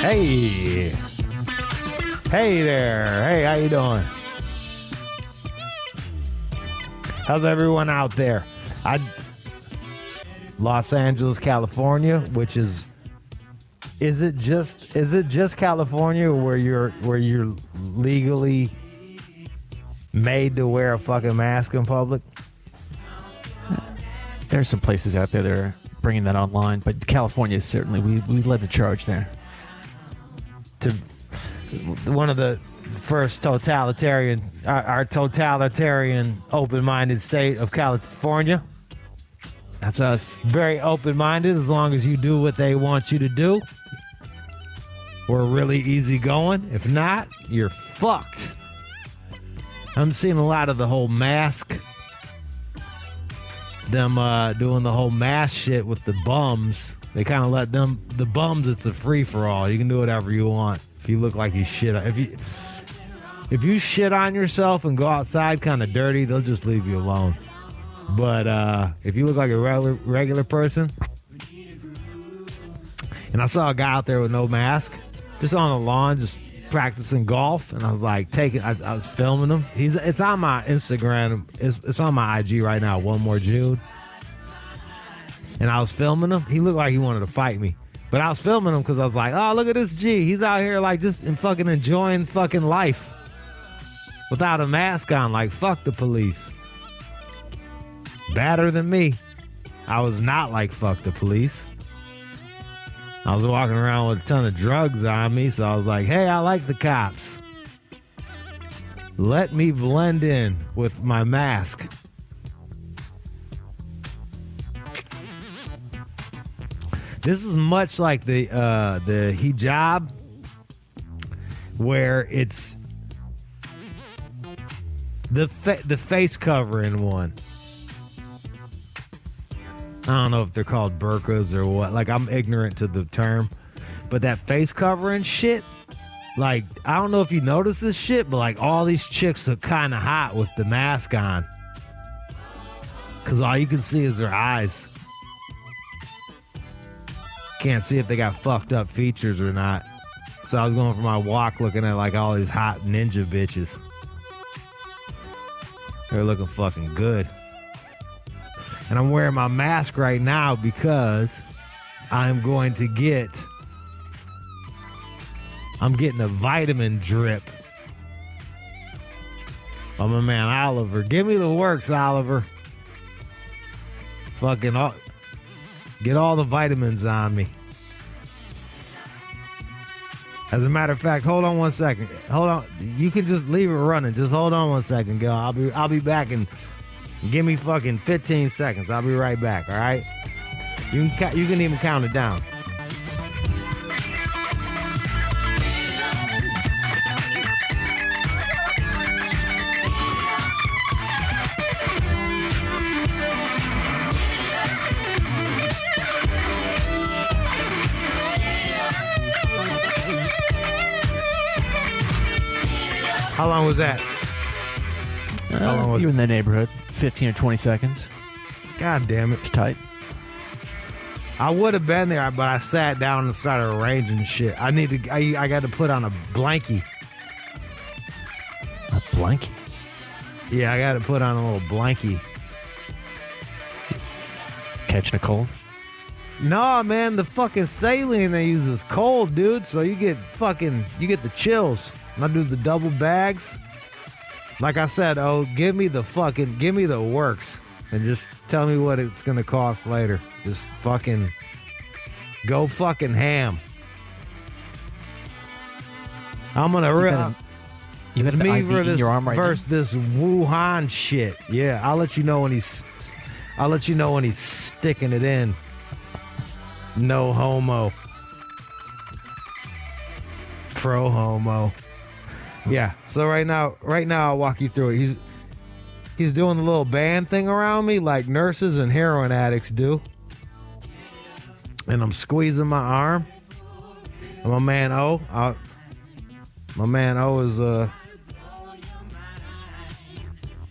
Hey. Hey there. Hey, how you doing? How's everyone out there? Los Angeles, California, which is it just California where you're legally made to wear a fucking mask in public? There's some places out there that are bringing that online, but California is certainly we led the charge there. To one of the first totalitarian, our totalitarian, open-minded state of California. That's us. Very open-minded as long as you do what they want you to do. We're really easygoing. If not, you're fucked. I'm seeing a lot of the whole mask. Them doing the whole mask shit with the bums. They kind of let the bums, it's a free-for-all. You can do whatever you want. If you look like you shit. If you shit on yourself and go outside kind of dirty, they'll just leave you alone. But if you look like a regular person, and I saw a guy out there with no mask, just on the lawn, just practicing golf, and I was like, I was filming him. It's on my Instagram. It's on my IG right now. One More Jude. And I was filming him. He looked like he wanted to fight me. But I was filming him because I was like, oh, look at this G. He's out here like just fucking enjoying fucking life without a mask on. Like, fuck the police. Badder than me. I was not like fuck the police. I was walking around with a ton of drugs on me, so I was like, hey, I like the cops. Let me blend in with my mask. This is much like the hijab, where it's the face covering one. I don't know if they're called burqas or what. Like, I'm ignorant to the term. But that face covering shit, like, I don't know if you notice this shit, but like all these chicks are kind of hot with the mask on. Because all you can see is their eyes. Can't see if they got fucked up features or not. So I was going for my walk looking at like all these hot ninja bitches. They're looking fucking good. And I'm wearing my mask right now because I'm getting a vitamin drip. Oh, my man Oliver. Give me the works, Oliver. Fucking get all the vitamins on me. As a matter of fact, hold on one second. Hold on. You can just leave it running. Just hold on one second, girl. I'll be back and give me fucking 15 seconds. I'll be right back, all right? You can even count it down. How long was that? How long was you in the neighborhood? 15 or 20 seconds. God damn it. It's tight. I would have been there, but I sat down and started arranging shit. I got to put on a blankie. A blankie? Yeah, I got to put on a little blankie. Catching a cold? No, man, the fucking saline they use is cold, dude. So you get the chills. And I do the double bags. Like I said, give me the works. And just tell me what it's going to cost later. Just fucking go fucking ham. I'm going to You got an IV in your arm right now? versus this Wuhan shit. Yeah, I'll let you know when he's sticking it in. No homo. Pro homo. Yeah. So right now I'll walk you through it. He's doing the little band thing around me like nurses and heroin addicts do. And I'm squeezing my arm. And my man O is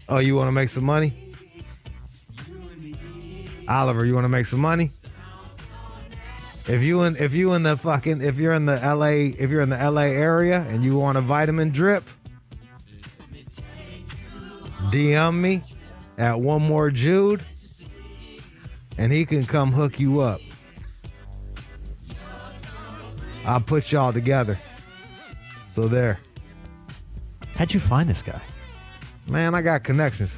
oh, you want to make some money? Oliver, you want to make some money? If you're in the LA area and you want a vitamin drip, DM me at One More Jude, and he can come hook you up. I'll put y'all together. So there. How'd you find this guy? Man, I got connections.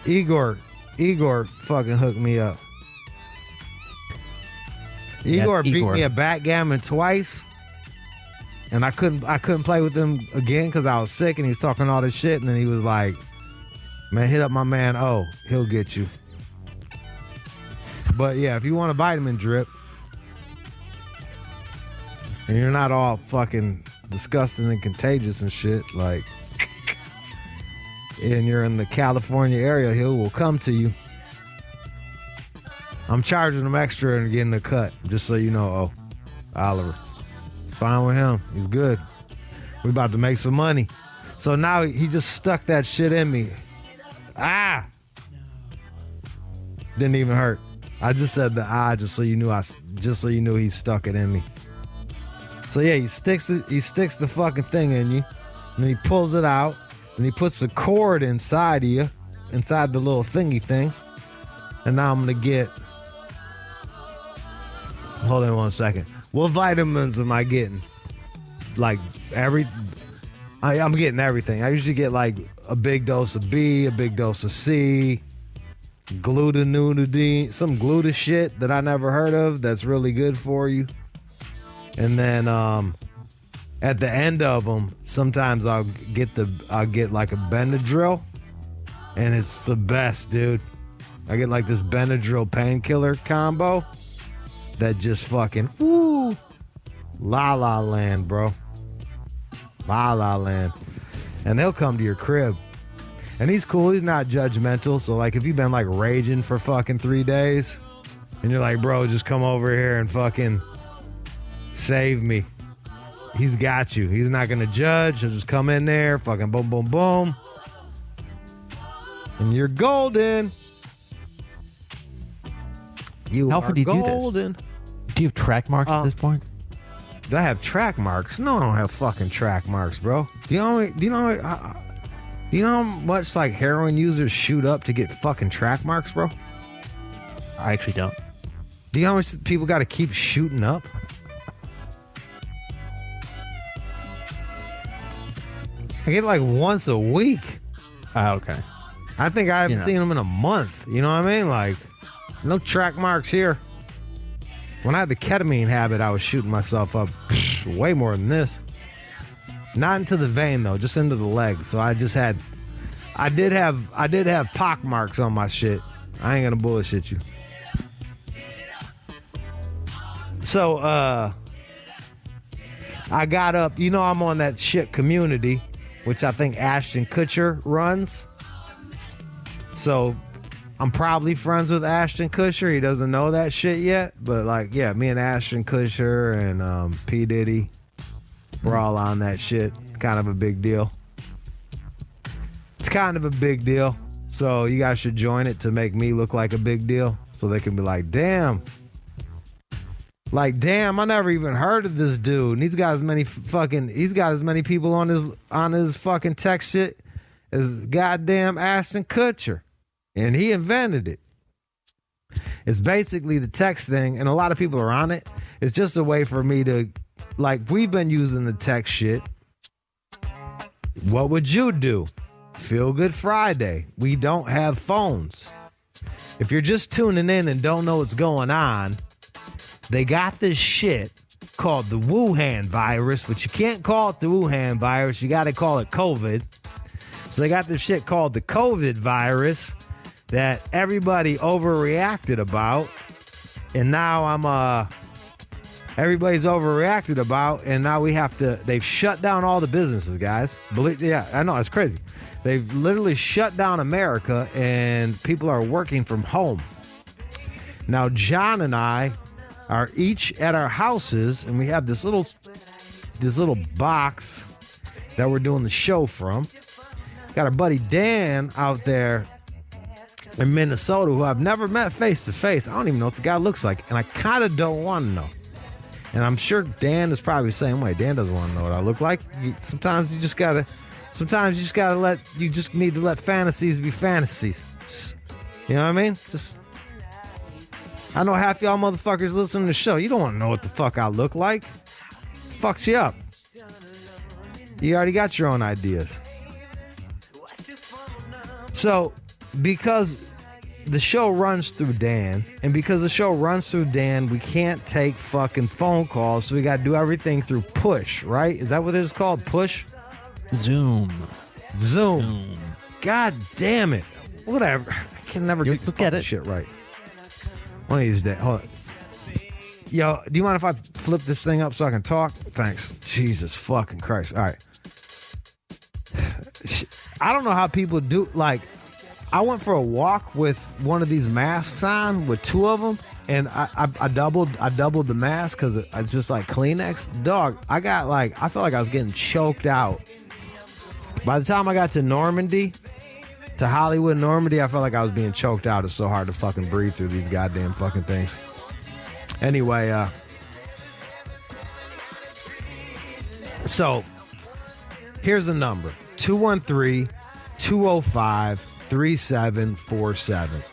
Igor fucking hooked me up. Igor beat me at backgammon twice, and I couldn't play with him again because I was sick, and he was talking all this shit, and then he was like, man, hit up my man O, he'll get you. But yeah, if you want a vitamin drip and you're not all fucking disgusting and contagious and shit, like, and you're in the California area, he will come to you. I'm charging him extra and getting a cut, just so you know. Oh, Oliver, fine with him. He's good. We about to make some money. So now he just stuck that shit in me. Ah, didn't even hurt. I just said the just so you knew he stuck it in me. So yeah, he sticks the fucking thing in you, and then he pulls it out, and he puts the cord inside of you, inside the little thingy thing. And now I'm gonna get. Hold on one second. What vitamins am I getting? Like I'm getting everything. I usually get like a big dose of B, a big dose of C, glutamine, some gluta shit that I never heard of that's really good for you. And then at the end of them, sometimes I'll get like a Benadryl, and it's the best, dude. I get like this Benadryl painkiller combo that just fucking woo, la la land, bro, la la land. And they'll come to your crib, and he's cool. He's not judgmental. So like, if you've been like raging for fucking 3 days, and you're like, bro, just come over here and fucking save me, he's got you. He's not gonna judge. He'll just come in there, fucking boom, boom, boom, and you're golden. How often do you do this? Do you have track marks at this point? Do I have track marks? No, I don't have fucking track marks, bro. Do you know how much like heroin users shoot up to get fucking track marks, bro? I actually don't. Do you know how much people got to keep shooting up? I get like once a week. Okay. I think I haven't seen them in a month. You know what I mean? Like, no track marks here. When I had the ketamine habit, I was shooting myself up way more than this. Not into the vein though, just into the leg. So I did have pock marks on my shit. I ain't gonna bullshit you. So I got up. You know, I'm on that shit Community, which I think Ashton Kutcher runs. So I'm probably friends with Ashton Kutcher. He doesn't know that shit yet. But like, yeah, me and Ashton Kutcher and P. Diddy, we're all on that shit. Kind of a big deal. It's kind of a big deal. So you guys should join it to make me look like a big deal. So they can be like, damn. Like, damn, I never even heard of this dude. And he's got as many people on his fucking tech shit as goddamn Ashton Kutcher. And he invented it. It's basically the text thing, and a lot of people are on it. It's just a way for me to, like, we've been using the text shit. What would you do? Feel Good Friday. We don't have phones. If you're just tuning in and don't know what's going on, they got this shit called the Wuhan virus, but you can't call it the Wuhan virus. You got to call it COVID. So they got this shit called the COVID virus that everybody overreacted about, and now everybody's overreacted about, and now they've shut down all the businesses, guys. Yeah, I know, it's crazy. They've literally shut down America, and people are working from home. Now, John and I are each at our houses, and we have this little box that we're doing the show from. Got our buddy Dan out there in Minnesota who I've never met face to face. I don't even know what the guy looks like, and I kind of don't want to know. And I'm sure Dan is probably the same way. Dan doesn't want to know what I look like. Sometimes you just gotta you just need to let fantasies be fantasies. You know what I mean? I know half y'all motherfuckers listening to the show. You don't want to know what the fuck I look like. It fucks you up. You already got your own ideas. So, because the show runs through Dan, and because the show runs through Dan, we can't take fucking phone calls, so we got to do everything through push, right? Is that what it is called? Push? Zoom. God damn it. Whatever. I can never get the shit right. One of these days. Hold on. Yo, do you mind if I flip this thing up so I can talk? Thanks. Jesus fucking Christ. All right. I don't know how people do, like, I went for a walk with one of these masks on with two of them, and I doubled the mask because it's just like Kleenex. Dog, I felt like I was getting choked out. By the time I got to Normandy, to Hollywood, Normandy, I felt like I was being choked out. It's so hard to fucking breathe through these goddamn fucking things. Anyway, so here's the number. 213-205-3747.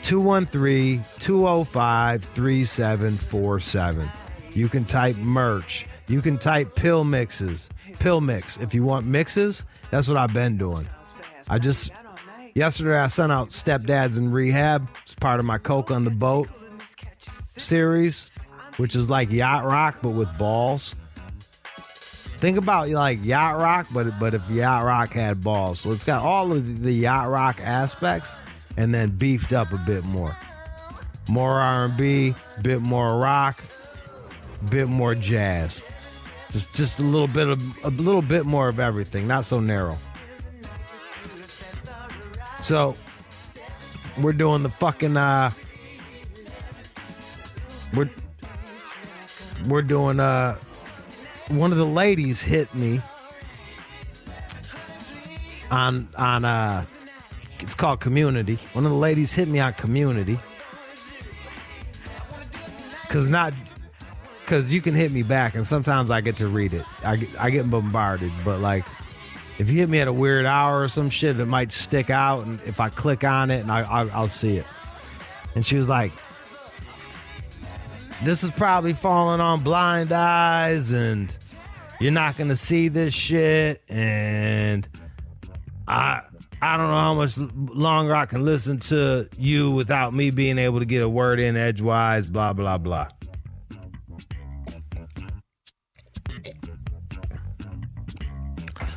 213-205-3747. You can type merch. You can type pill mixes. Pill mix. If you want mixes, that's what I've been doing. Yesterday I sent out Stepdads in Rehab. It's part of my Coke on the Boat series, which is like yacht rock, but with balls. Think about like yacht rock, but if yacht rock had balls. So it's got all of the yacht rock aspects and then beefed up a bit more. More R&B, bit more rock, bit more jazz. Just a little bit more of everything, not so narrow. So we're doing the fucking we're doing one of the ladies hit me on it's called Community. One of the ladies hit me on Community. Cause you can hit me back, and sometimes I get to read it. I get bombarded, but like if you hit me at a weird hour or some shit, it might stick out, and if I click on it, and I'll see it. And she was like, "This is probably falling on blind eyes, and you're not gonna see this shit, and I don't know how much longer I can listen to you without me being able to get a word in edgewise, blah, blah, blah."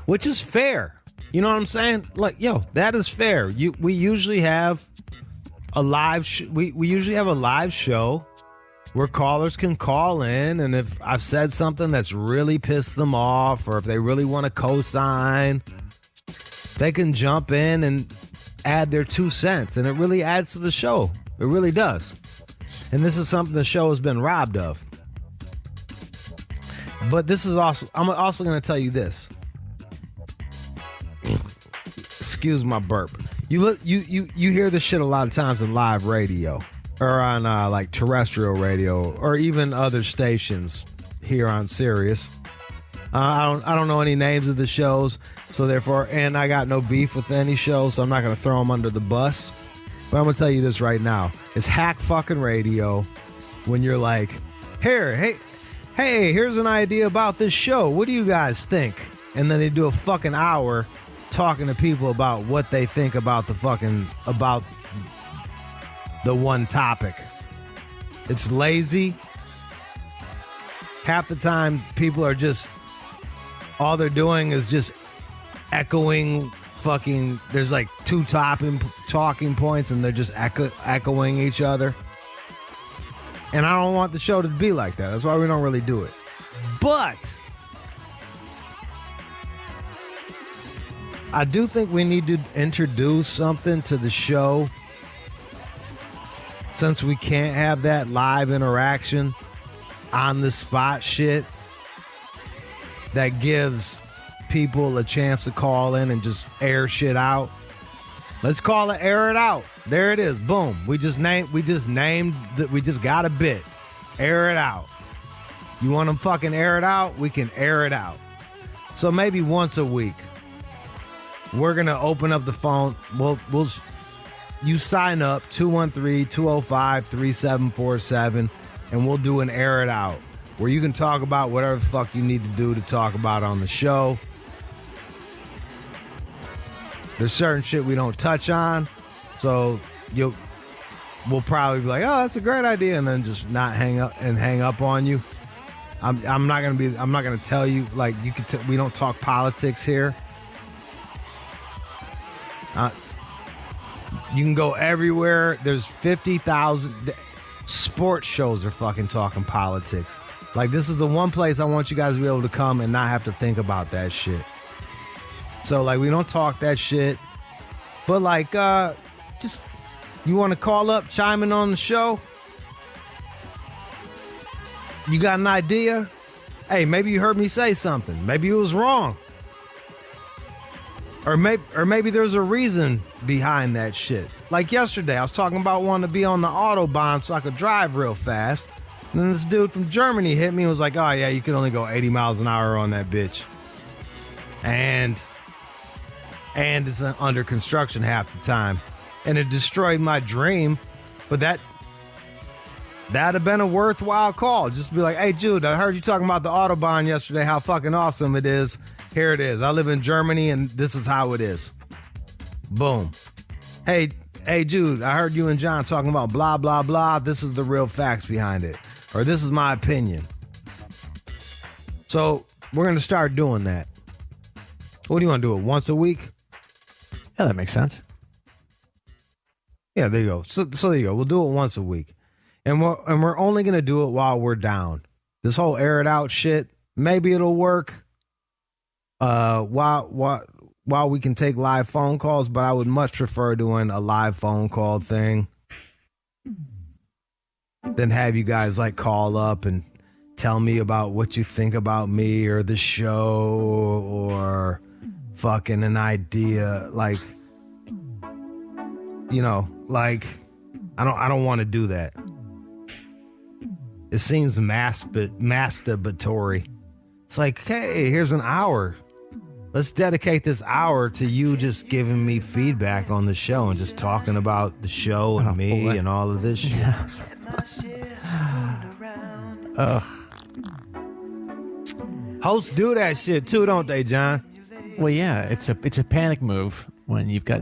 Which is fair. You know what I'm saying? Like, yo, that is fair. We usually have a live we usually have a live show where callers can call in, and if I've said something that's really pissed them off, or if they really want to co-sign, they can jump in and add their 2 cents, and it really adds to the show. It really does. And this is something the show has been robbed of. But this is also, I'm also going to tell you this. Excuse my burp. You hear this shit a lot of times in live radio, or on like terrestrial radio, or even other stations here on Sirius. I don't know any names of the shows, so therefore, and I got no beef with any show, so I'm not gonna throw them under the bus. But I'm gonna tell you this right now: it's hack fucking radio. When you're like, hey, here's an idea about this show. What do you guys think? And then they do a fucking hour talking to people about what they think about about the one topic. It's lazy. Half the time, people are just, all they're doing is just echoing fucking, there's like two talking points, and they're just echoing each other. And I don't want the show to be like that. That's why we don't really do it. But I do think we need to introduce something to the show, since we can't have that live interaction, on the spot shit that gives people a chance to call in and just air shit out. Let's call it Air It Out. There it is. Boom. We just named that. We just got a bit. Air it out. You want to fucking air it out? We can air it out. So maybe once a week, we're going to open up the phone. You sign up 213-205-3747 and we'll do an air it out where you can talk about whatever the fuck you need to do to talk about on the show. There's certain shit we don't touch on, so we'll probably be like, oh, that's a great idea, and then just not hang up on you. I'm not gonna tell you, like, you can we don't talk politics here. You can go everywhere. There's 50,000 sports shows are fucking talking politics. Like, this is the one place I want you guys to be able to come and not have to think about that shit. So, like, we don't talk that shit. But, like, just, you want to call up, chime in on the show? You got an idea? Hey, maybe you heard me say something. Maybe it was wrong. Or maybe there's a reason behind that shit. Like yesterday, I was talking about wanting to be on the Autobahn so I could drive real fast. And then this dude from Germany hit me and was like, oh, yeah, you can only go 80 miles an hour on that bitch. And it's under construction half the time. And it destroyed my dream. But that'd have been a worthwhile call. Just be like, hey, Jude, I heard you talking about the Autobahn yesterday, how fucking awesome it is. Here it is. I live in Germany, and this is how it is. Boom. Hey, Jude, I heard you and John talking about blah, blah, blah. This is the real facts behind it. Or this is my opinion. So we're going to start doing that. What do you want to do, it once a week? Yeah, that makes sense. Yeah, there you go. So there you go. We'll do it once a week. And we're only going to do it while we're down. This whole air it out shit, maybe it'll work while we can take live phone calls, but I would much prefer doing a live phone call thing than have you guys like call up and tell me about what you think about me or the show or fucking an idea. Like, you know, like I don't want to do that. It seems masturbatory. It's like, hey, here's an hour. Let's dedicate this hour to you just giving me feedback on the show and just talking about the show and me and all of this shit. Yeah. Hosts do that shit too, don't they, John? Well, yeah, it's a panic move when you've got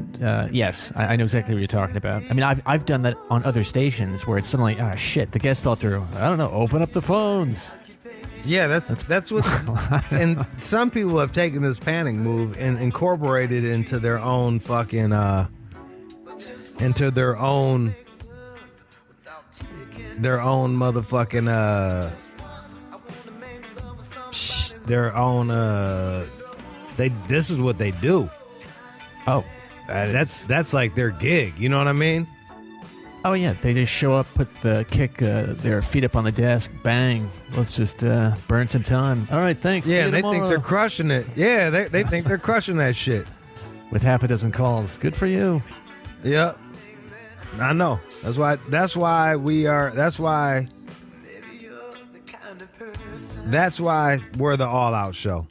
yes, I know exactly what you're talking about. I mean, I've done that on other stations where it's suddenly, shit, the guest fell through. I don't know, open up the phones. Yeah, that's what. And some people have taken this panic move and incorporated it into their own fucking into their own motherfucking their own this is what they do. Oh, that's like their gig. You know what I mean? Oh yeah, they just show up, kick their feet up on the desk, bang. Let's just burn some time. All right, thanks. Yeah, they think they're crushing it. Yeah, they think they're crushing that shit with half a dozen calls. Good for you. Yep, I know. That's why we're the All Out Show,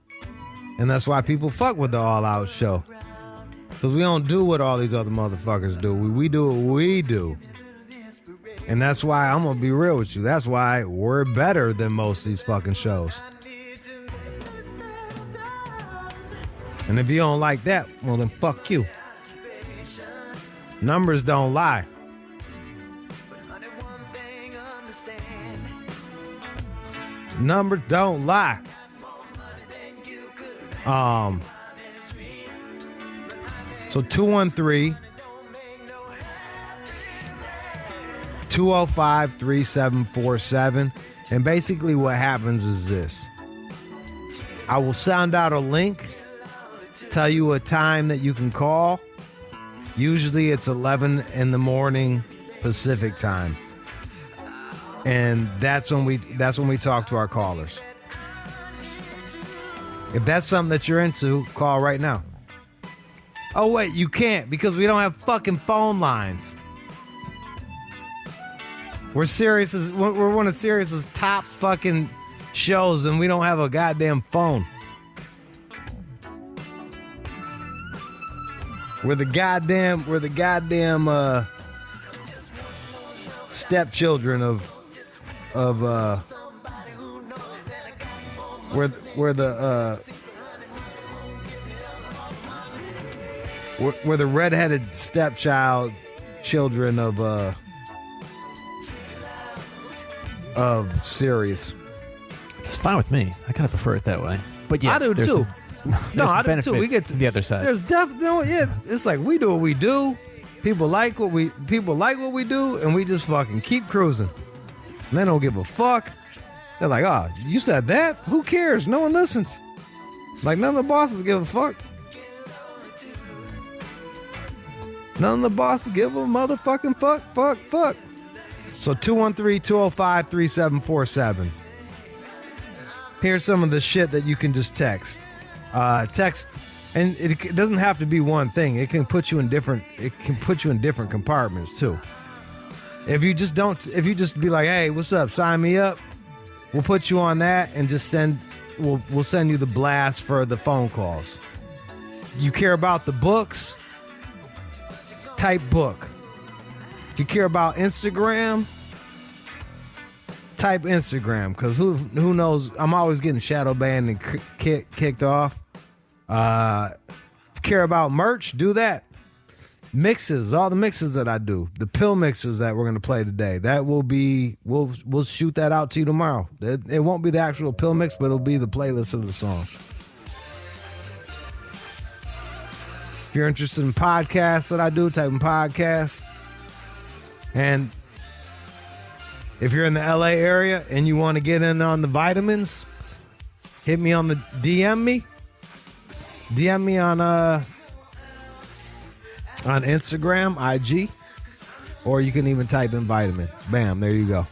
and that's why people fuck with the All Out Show. Because we don't do what all these other motherfuckers do. We do what we do. And that's why I'm going to be real with you. That's why we're better than most of these fucking shows. And if you don't like that, well then fuck you. Numbers don't lie. Numbers don't lie. So 213-205-3747. And basically what happens is this. I will sound out a link, tell you a time that you can call. Usually it's 11 in the morning Pacific time. And that's when we talk to our callers. If that's something that you're into, call right now. Oh, wait, you can't because we don't have fucking phone lines. We're one of Sirius's top fucking shows, and we don't have a goddamn phone. We're the goddamn stepchildren of we're the redheaded stepchild children of Sirius. It's fine with me. I kind of prefer it that way. But yeah, I do too. No, I do benefits too. We get to the other side. There's definitely it's like we do what we do. People like what we do, and we just fucking keep cruising. And they don't give a fuck. They're like, oh, you said that? Who cares? No one listens. Like none of the bosses give a fuck. None of the bosses give a motherfucking fuck. So 213-205-3747. Here's some of the shit that you can just text. Text, and it doesn't have to be one thing. It can put you in different compartments too. If you just be like, hey, what's up? Sign me up. We'll put you on that and just we'll send you the blast for the phone calls. You care about the books? Type book. If you care about Instagram, type Instagram, because who knows? I'm always getting shadow banned and kicked off. If you care about merch, do that. Mixes, all the mixes that I do, the pill mixes that we're gonna play today. That will be we'll shoot that out to you tomorrow. It won't be the actual pill mix, but it'll be the playlist of the songs. If you're interested in podcasts that I do, type in podcasts. And if you're in the LA area and you want to get in on the vitamins, hit me on the DM me on Instagram, IG, or you can even type in vitamin. Bam, there you go.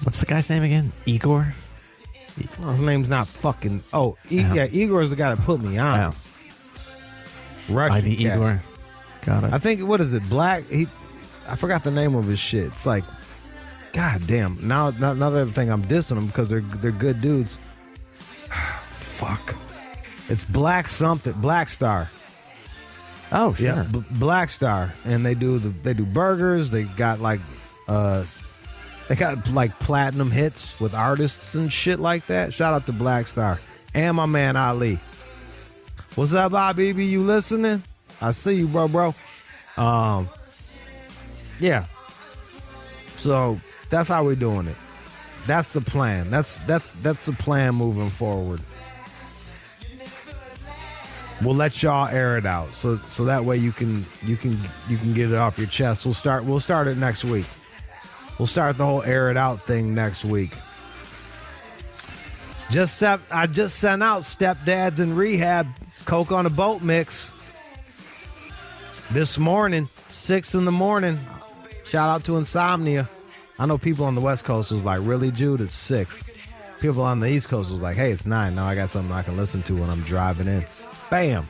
What's the guy's name again? Igor? Well, his name's not fucking. Yeah, Igor's the guy that put me on. Wow. Russian Ivy cat. Igor. Got it. I think, what is it? Black? I forgot the name of his shit. It's like, god damn. Now the other thing, I'm dissing them because they're good dudes. Fuck. It's Black something. Black Star. Oh, sure. Yeah, Black Star, and they do burgers. They got like platinum hits with artists and shit like that. Shout out to Black Star and my man Ali. What's up, Bobby? You listening? I see you, bro. Yeah. So that's how we're doing it. That's the plan. That's the plan moving forward. We'll let y'all air it out, so that way you can get it off your chest. We'll start it next week. We'll start the whole air it out thing next week. I just sent out Stepdads in Rehab Coke on a Boat mix this morning, 6 a.m. Shout out to Insomnia. I know people on the West Coast was like, really, Jude? It's 6. People on the East Coast was like, hey, it's 9. Now I got something I can listen to when I'm driving in. Bam.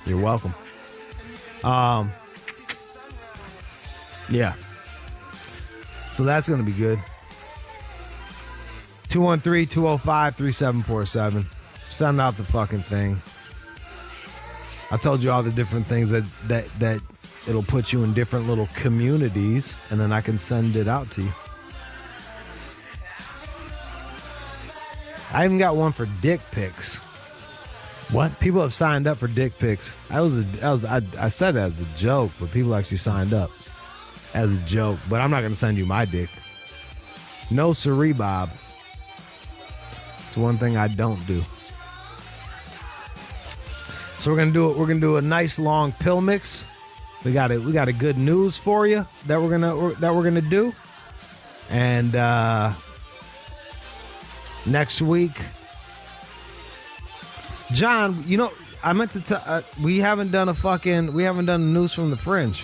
You're welcome. Yeah. So that's going to be good. 213-205-3747. Send out the fucking thing. I told you all the different things that it'll put you in different little communities, and then I can send it out to you. I even got one for dick pics. What? People have signed up for dick pics. I said it as a joke, but people actually signed up as a joke. But I'm not going to send you my dick. No siree, Bob. It's one thing I don't do. So we're gonna do it. We're gonna do a nice long pill mix. We got a good news for you that we're gonna do, and next week, John. You know, I meant to tell. We haven't done the news from the Fringe.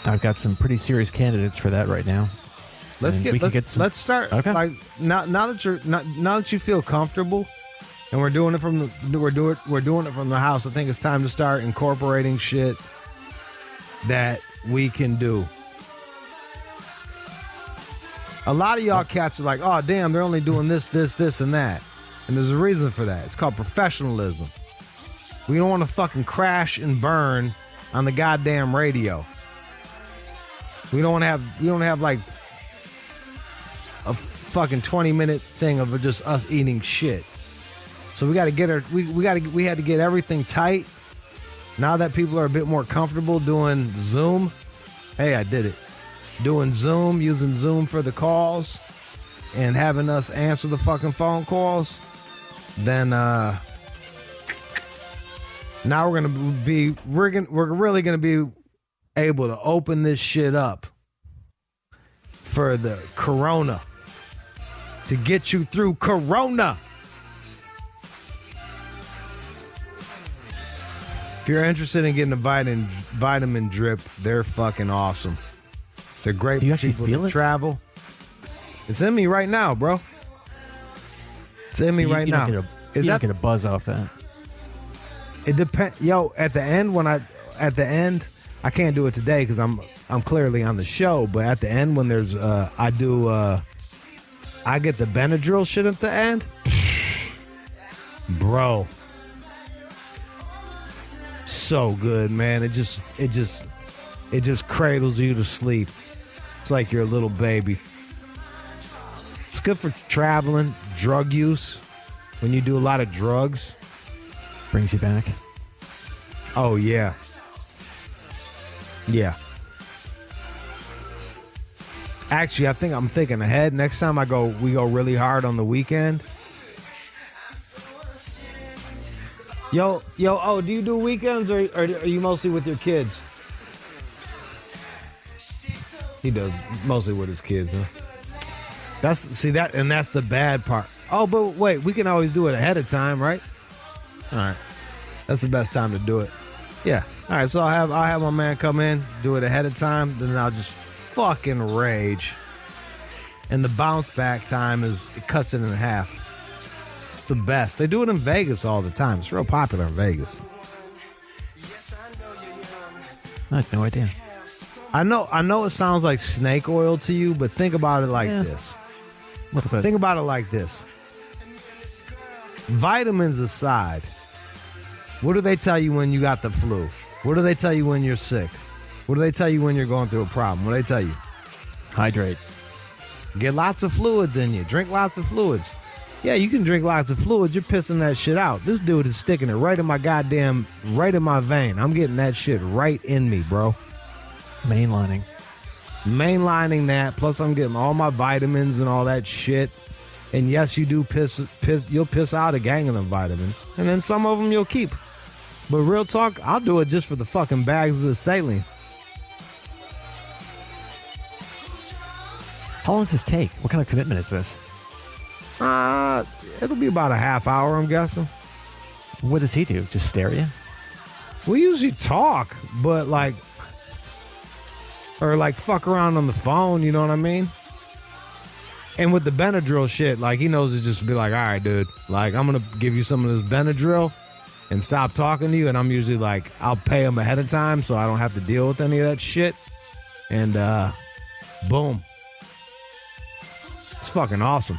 I've got some pretty serious candidates for that right now. Let's start. Okay. Like now that you feel comfortable. And we're doing it from the house. I think it's time to start incorporating shit that we can do. A lot of y'all cats are like, oh, damn, they're only doing this, and that. And there's a reason for that. It's called professionalism. We don't want to fucking crash and burn on the goddamn radio. We don't have like a fucking 20-minute thing of just us eating shit. So we got to get we had to get everything tight. Now that people are a bit more comfortable doing Zoom, hey, I did it. Doing Zoom, using Zoom for the calls, and having us answer the fucking phone calls, then now we're really gonna be able to open this shit up for the Corona, to get you through Corona. If you're interested in getting a vitamin drip, they're fucking awesome. They're great. Do you for actually people feel that it? Travel. It's in me right now, bro. It's in me right now. You're not gonna buzz off that. It depends. Yo, at the end, I can't do it today because I'm clearly on the show. But at the end, when there's I get the Benadryl shit at the end, bro. So good, man. It just cradles you to sleep. It's like you're a little baby. It's good for traveling, drug use. When you do a lot of drugs, Brings you back. oh yeah, yeah. Actually, I think I'm thinking ahead. Next time we go really hard on the weekend. Yo, oh, do you do weekends or are you mostly with your kids? He does mostly with his kids, huh? That's the bad part. Oh, but wait, we can always do it ahead of time, right? All right. That's the best time to do it. Yeah. All right, so I'll have my man come in, do it ahead of time, then I'll just fucking rage. And the bounce back time it cuts it in half. It's the best. They do it in Vegas all the time. It's real popular in Vegas. I had no idea. I know it sounds like snake oil to you, but think about it like this. Think about it like this. Vitamins aside, what do they tell you when you got the flu? What do they tell you when you're sick? What do they tell you when you're going through a problem? What do they tell you? Hydrate. Get lots of fluids in you. Drink lots of fluids. Yeah, you can drink lots of fluids. You're pissing that shit out. This dude is sticking it right in my vein. I'm getting that shit right in me, bro. Mainlining that. Plus, I'm getting all my vitamins and all that shit. And yes, you do piss. You'll piss out a gang of them vitamins, and then some of them you'll keep. But real talk, I'll do it just for the fucking bags of the saline. How long does this take? What kind of commitment is this? It'll be about a half hour, I'm guessing. What does he do? Just stare at you? We usually talk, but like fuck around on the phone, you know what I mean? And with the Benadryl shit, like he knows to just be like, all right, dude, like I'm gonna give you some of this Benadryl and stop talking to you. And I'm usually like, I'll pay him ahead of time so I don't have to deal with any of that shit. And boom. It's fucking awesome.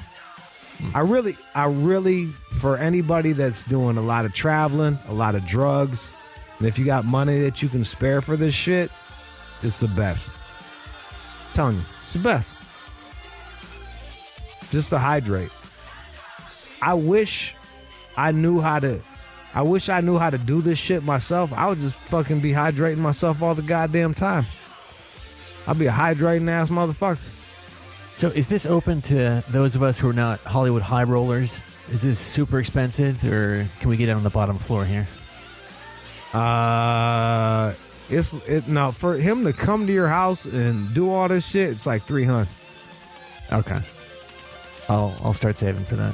I really, for anybody that's doing a lot of traveling, a lot of drugs, and if you got money that you can spare for this shit, it's the best. I'm telling you, it's the best. Just to hydrate. I wish I knew how to do this shit myself. I would just fucking be hydrating myself all the goddamn time. I'll be a hydrating ass motherfucker. So is this open to those of us who are not Hollywood high rollers? Is this super expensive, or can we get it on the bottom floor here? No, for him to come to your house and do all this shit, it's like $300. Okay. I'll start saving for that.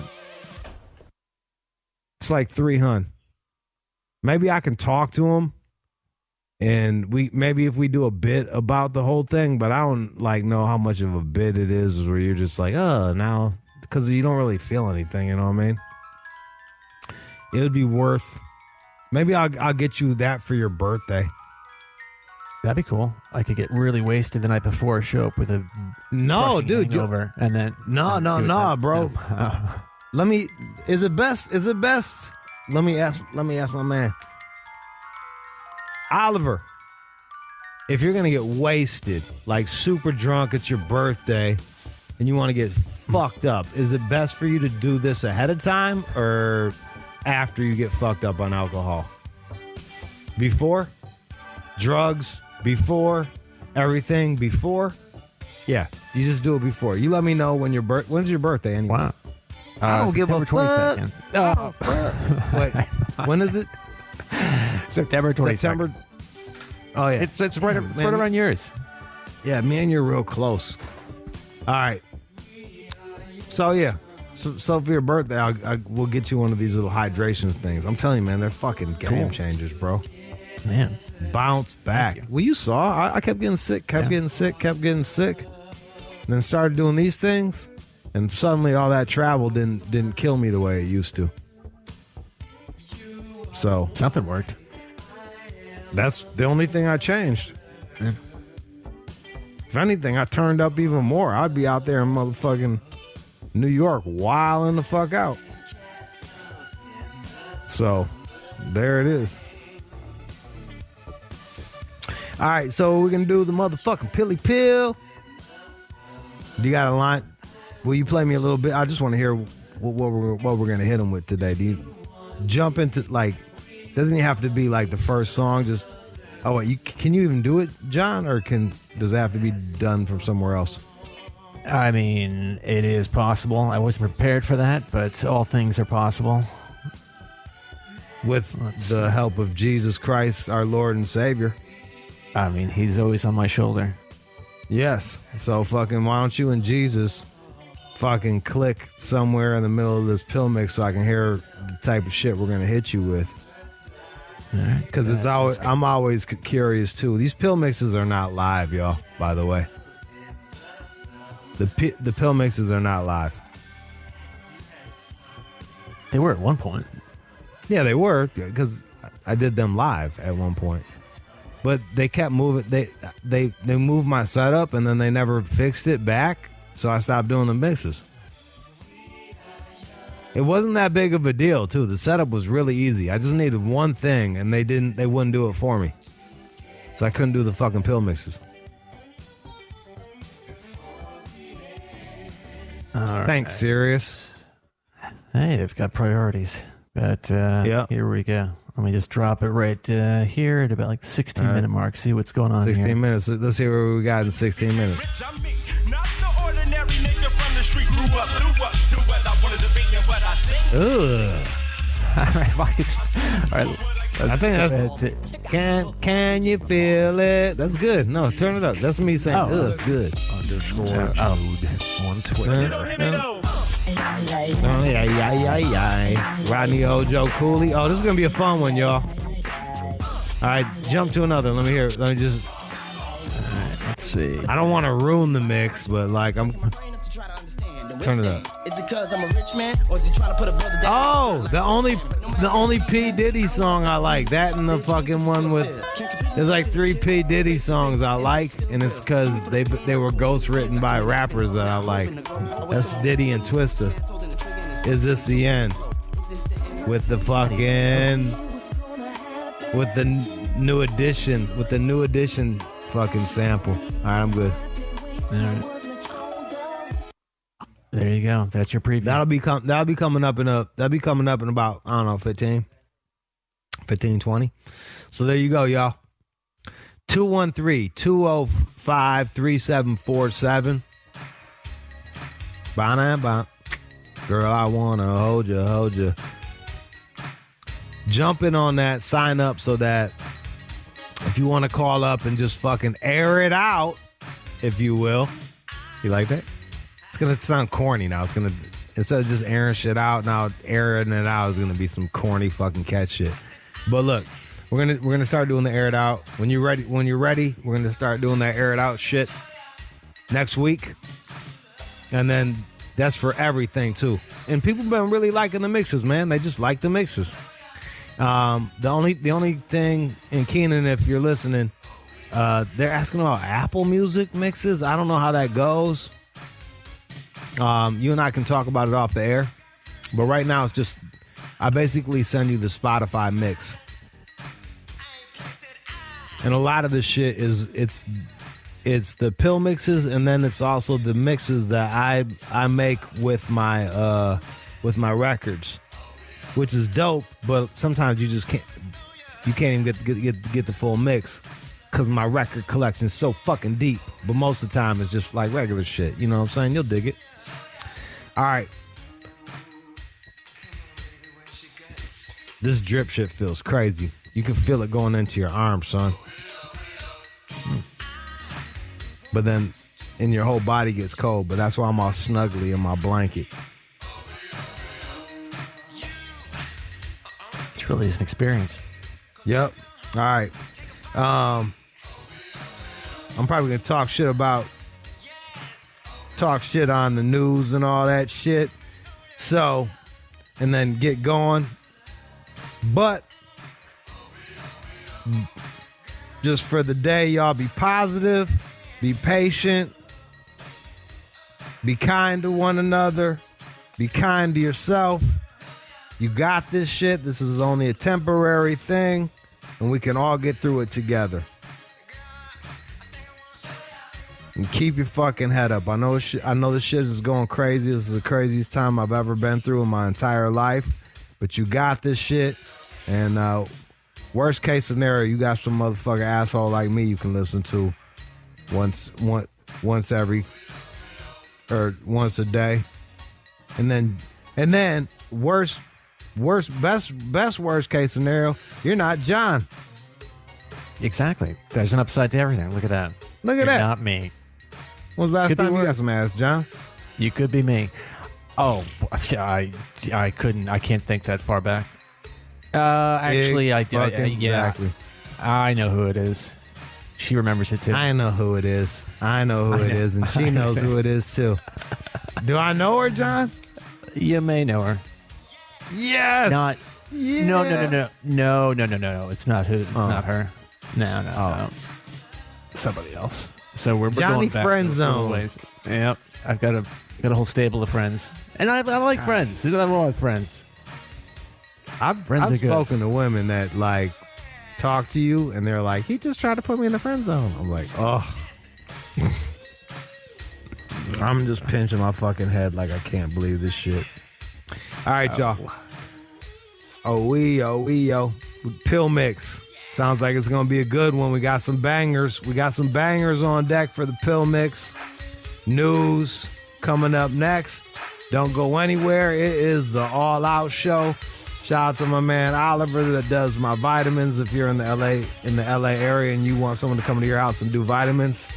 It's like $300. Maybe I can talk to him, and if we do a bit about the whole thing, but I don't like know how much of a bit it is where you're just like, oh, now, because you don't really feel anything, you know what I mean? It would be worth. Maybe I'll get you that for your birthday. That'd be cool. I could get really wasted the night before, show up with a No, dude. over, and then No, bro. Is it best? Let me ask my man. Oliver, if you're going to get wasted, like super drunk, it's your birthday, and you want to get fucked up, is it best for you to do this ahead of time or after you get fucked up on alcohol? Before? Drugs? Before? Everything before? Yeah, you just do it before. You let me know when when's your birthday anyway? Wow. I don't give a fuck. 22nd. Oh, fuck. Wait, when is it? September 22nd. September. Oh yeah, It's right around yours. Yeah, me and you're real close. All right. So yeah, so for your birthday, I will get you one of these little hydration things. I'm telling you, man, they're fucking game changers, bro. Man, Bounce back. Well, you saw, I kept getting sick, kept getting sick, and then started doing these things, and suddenly all that travel didn't kill me the way it used to. So something worked. that's the only thing I changed. Yeah. If anything, I turned up even more. I'd be out there in motherfucking New York wilding the fuck out. So there it is. All right, so we're going to do the motherfucking Pilly Pill. Do you got a line? Will you play me a little bit? I just want to hear what we're going to hit them with today. Do you jump into, like, doesn't it have to be like the first song? Just, oh, wait, can you even do it, John? Or does it have to be done from somewhere else? I mean, it is possible. I wasn't prepared for that, but all things are possible. With the help of Jesus Christ, our Lord and Savior. I mean, he's always on my shoulder. Yes. So fucking why don't you and Jesus fucking click somewhere in the middle of this pill mix so I can hear the type of shit we're going to hit you with. Because I'm always curious too. These pill mixes are not live, y'all, by the way. The pill mixes are not live. They were at one point. Yeah, they were, because I did them live at one point. But they kept moving. They moved my setup and then they never fixed it back. So I stopped doing the mixes. It wasn't that big of a deal, too. The setup was really easy. I just needed one thing and they wouldn't do it for me. So I couldn't do the fucking pill mixes. Thanks, Sirius. Hey, they've got priorities. But Here we go. Let me just drop it right here at about like the 16-minute mark. See what's going on 16 here. minutes. Let's see what we got in 16 minutes. Ugh. All right. I think that's... Can you feel it? That's good. No, turn it up. That's me saying, that's good. _Jude on Twitter. Oh, yeah. Rodney Ojo Cooley. Oh, this is going to be a fun one, y'all. All right, jump to another. Let me hear. Let me just... All right, let's see. I don't want to ruin the mix, but like I'm... Turn it up. Is it cause I'm a rich man, or is he trying to put a brother down? Oh, the only P. Diddy song I like. That and the fucking one with... There's like 3 P. Diddy songs I like, and it's because they were ghost written by rappers that I like. That's Diddy and Twista. Is This the End? With the fucking... With the new edition fucking sample. All right, I'm good. All right. There you go. That's your preview. That'll be coming up in about, I don't know, 15, 20. So there you go, y'all. 213-205-3747. Ba-na-ba. Girl, I wanna hold you. Jump in on that, sign up so that if you want to call up and just fucking air it out, if you will. You like that? It's gonna sound corny now. It's gonna, instead of just airing shit out, now airing it out is gonna be some corny fucking cat shit. But look, we're gonna start doing the air it out. When you're ready, we're gonna start doing that air it out shit next week. And then that's for everything too. And people been really liking the mixes, man. They just like the mixes. The only thing, and Keenan, if you're listening, They're asking about Apple Music mixes. I don't know how that goes. You and I can talk about it off the air. But right now, it's just, I basically send you the Spotify mix. And a lot of this shit is, it's the pill mixes, and then it's also the mixes that I make with my records, which is dope. But sometimes you just can't even get the full mix because my record collection is so fucking deep. But most of the time it's just like regular shit. You know what I'm saying? You'll dig it. All right. This drip shit feels crazy. You can feel it going into your arm, son. But then, and your whole body gets cold. But that's why I'm all snuggly in my blanket. It's really just an experience. Yep. All right. I'm probably gonna talk shit on the news and all that shit. So, and then get going. But just for the day, y'all be positive. Be patient. Be kind to one another. Be kind to yourself. You got this shit. This is only a temporary thing, and we can all get through it together. And keep your fucking head up. I know this shit is going crazy. This is the craziest time I've ever been through in my entire life. But you got this shit. And worst case scenario, you got some motherfucking asshole like me you can listen to once a day. And then worst case scenario, you're not John. Exactly. There's an upside to everything. Look at that. Look at You're that. Not me. When's the last Could be time you got worse. some ass, John? You could be me. Oh, I can't think that far back. Actually, I do. Yeah, Exactly. I know who it is. She remembers it too. I know who it is. And she knows who it is too. Do I know her, John? You may know her. Yes. Not. Yeah. No. It's not who. It's not her. No. Somebody else. So we're Johnny going back Friend to Zone. ways. Yep. I've got a whole stable of friends, and I like friends. Who doesn't want friends? I've Friends are good. spoken to women that like talk to you and they're like, he just tried to put me in the friend zone. I'm like, oh. I'm just pinching my fucking head like I can't believe this shit. All right, y'all. Oh, pill mix. Sounds like it's going to be a good one. We got some bangers. We got some bangers on deck for the pill mix. News coming up next. Don't go anywhere. It is the All Out Show. Shout out to my man Oliver that does my vitamins. If you're in the LA area and you want someone to come to your house and do vitamins,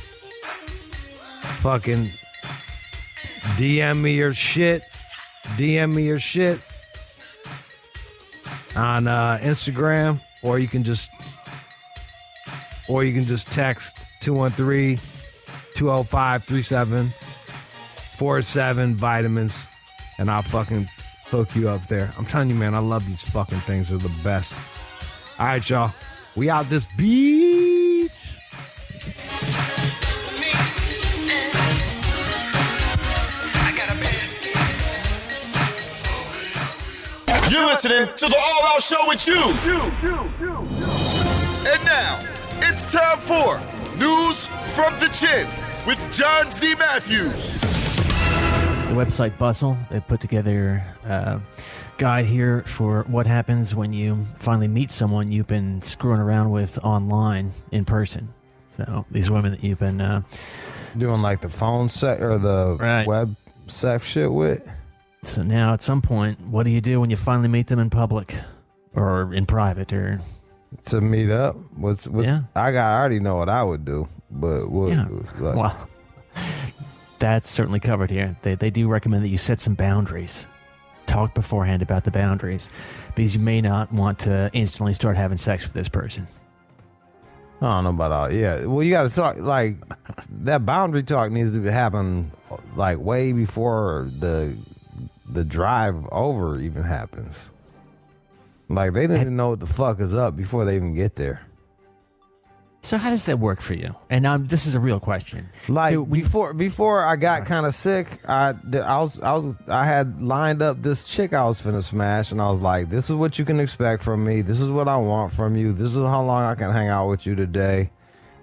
fucking DM me your shit. On Instagram, or you can just text 213-205-3747 vitamins, and I'll fucking hook you up there. I'm telling you, man, I love these fucking things. They're the best. All right, y'all. We out this beach. You're listening to the All Out Show with you. And now, it's time for News from the Chin with John Z. Matthews. The website Bustle, they put together a guide here for what happens when you finally meet someone you've been screwing around with online in person. So these women that you've been Doing like the phone set or the Right. web set shit with. So now at some point, what do you do when you finally meet them in public or in private or To meet up. What's Yeah. I already know what I would do, but what yeah. like, Well, that's certainly covered here. They do recommend that you set some boundaries. Talk beforehand about the boundaries because you may not want to instantly start having sex with this person. I don't know about all. Yeah, well, you got to talk like that. Boundary talk needs to happen like way before the drive over even happens. Like they didn't even know what the fuck is up before they even get there. So how does that work for you? And this is a real question. Like So before I got kind of sick, I had lined up this chick I was finna smash, and I was like, "This is what you can expect from me. This is what I want from you. This is how long I can hang out with you today,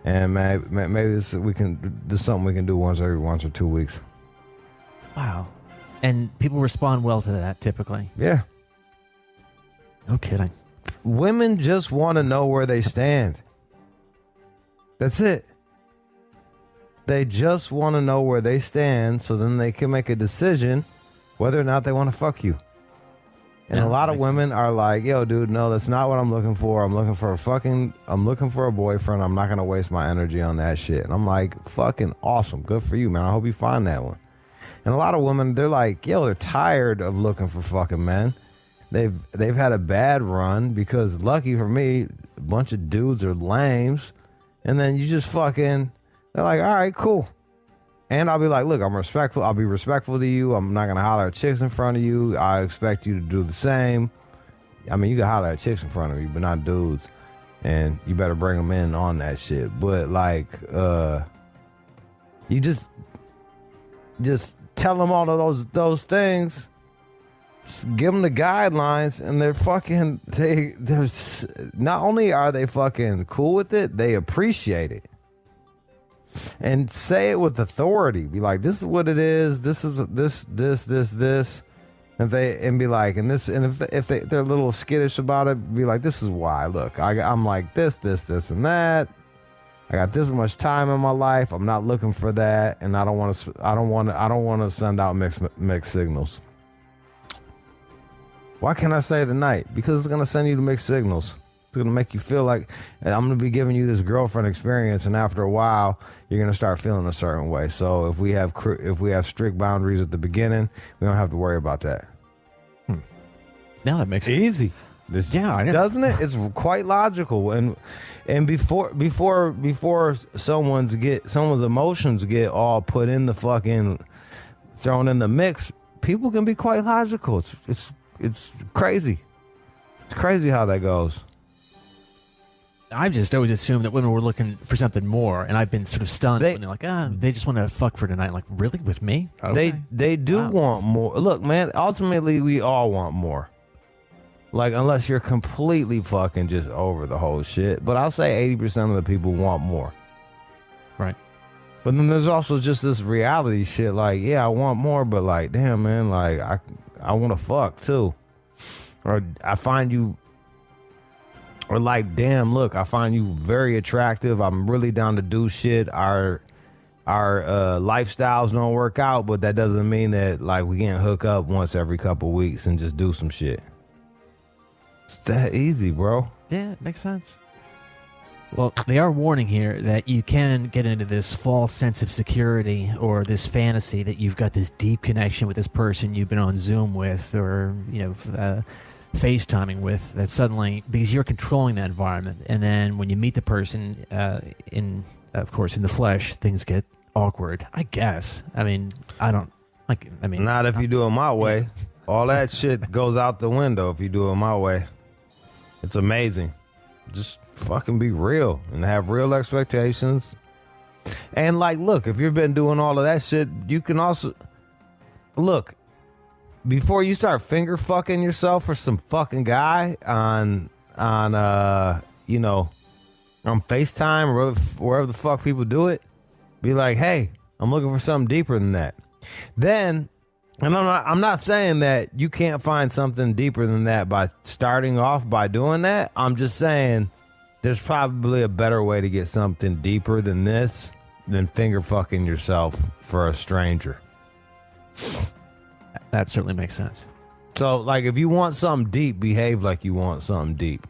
and maybe this is something we can do once or 2 weeks." Wow. And people respond well to that typically. Yeah, No kidding. women just want to know where they stand. That's it. They just want to know where they stand so then they can make a decision whether or not they want to fuck you. And Yeah, a lot of makes women are like, yo, dude, no, that's not what I'm looking for. I'm looking for a boyfriend. I'm not going to waste my energy on that shit. And I'm like, fucking awesome. Good for you, man. I hope you find that one. And a lot of women, they're like, yo, they're tired of looking for fucking men. They've had a bad run because lucky for me, a bunch of dudes are lames. And then you just fucking, they're like, all right, cool. And I'll be like, look, I'm respectful. I'll be respectful to you. I'm not going to holler at chicks in front of you. I expect you to do the same. I mean, you can holler at chicks in front of you, but not dudes. And you better bring them in on that shit. But like, you just tell them all of those things. Give them the guidelines, and they're not only are they fucking cool with it, they appreciate it. And say it with authority. Be like, this is what it is. This is this. And be like, and if they're a little skittish about it, be like, this is why. Look, I'm like this, and that. I got this much time in my life. I'm not looking for that, and I don't want to send out mixed signals. Why can't I say the night? Because it's gonna send you the mixed signals. It's gonna make you feel like I'm gonna be giving you this girlfriend experience, and after a while, you're gonna start feeling a certain way. So if we have strict boundaries at the beginning, we don't have to worry about that. Now that makes Easy. Doesn't it? It's quite logical. And before someone's emotions get all put in the fucking thrown in the mix, people can be quite logical. It's crazy. It's crazy how that goes. I've just always assumed that women were looking for something more, and I've been sort of stunned when they're like, they just want to fuck for tonight. Like, really? With me? Okay. They do want more. Look, man, ultimately we all want more. Like, unless you're completely fucking just over the whole shit. But I'll say 80% of the people want more. Right. But then there's also just this reality shit. Like, yeah, I want more, but like, damn, man, like, I want to fuck too. Or I find you, or like, damn, look, I find you very attractive. I'm really down to do shit. Our lifestyles don't work out, but that doesn't mean that like we can't hook up once every couple weeks and just do some shit. It's that easy, bro. Yeah, it makes sense. Well, they are warning here that you can get into this false sense of security or this fantasy that you've got this deep connection with this person you've been on Zoom with or, FaceTiming with, that suddenly, because you're controlling that environment, and then when you meet the person in the flesh, things get awkward, I guess. I mean, not if you do it my way. All that shit goes out the window if you do it my way. It's amazing. Just fucking be real and have real expectations. And like, look, if you've been doing all of that shit, you can also look before you start finger fucking yourself for some fucking guy on FaceTime or wherever the fuck people do it. Be like, hey, I'm looking for something deeper than that. Then, and I'm not saying that you can't find something deeper than that by starting off by doing that. I'm just saying there's probably a better way to get something deeper than this than finger fucking yourself for a stranger. That certainly makes sense. So, like, if you want something deep, behave like you want something deep.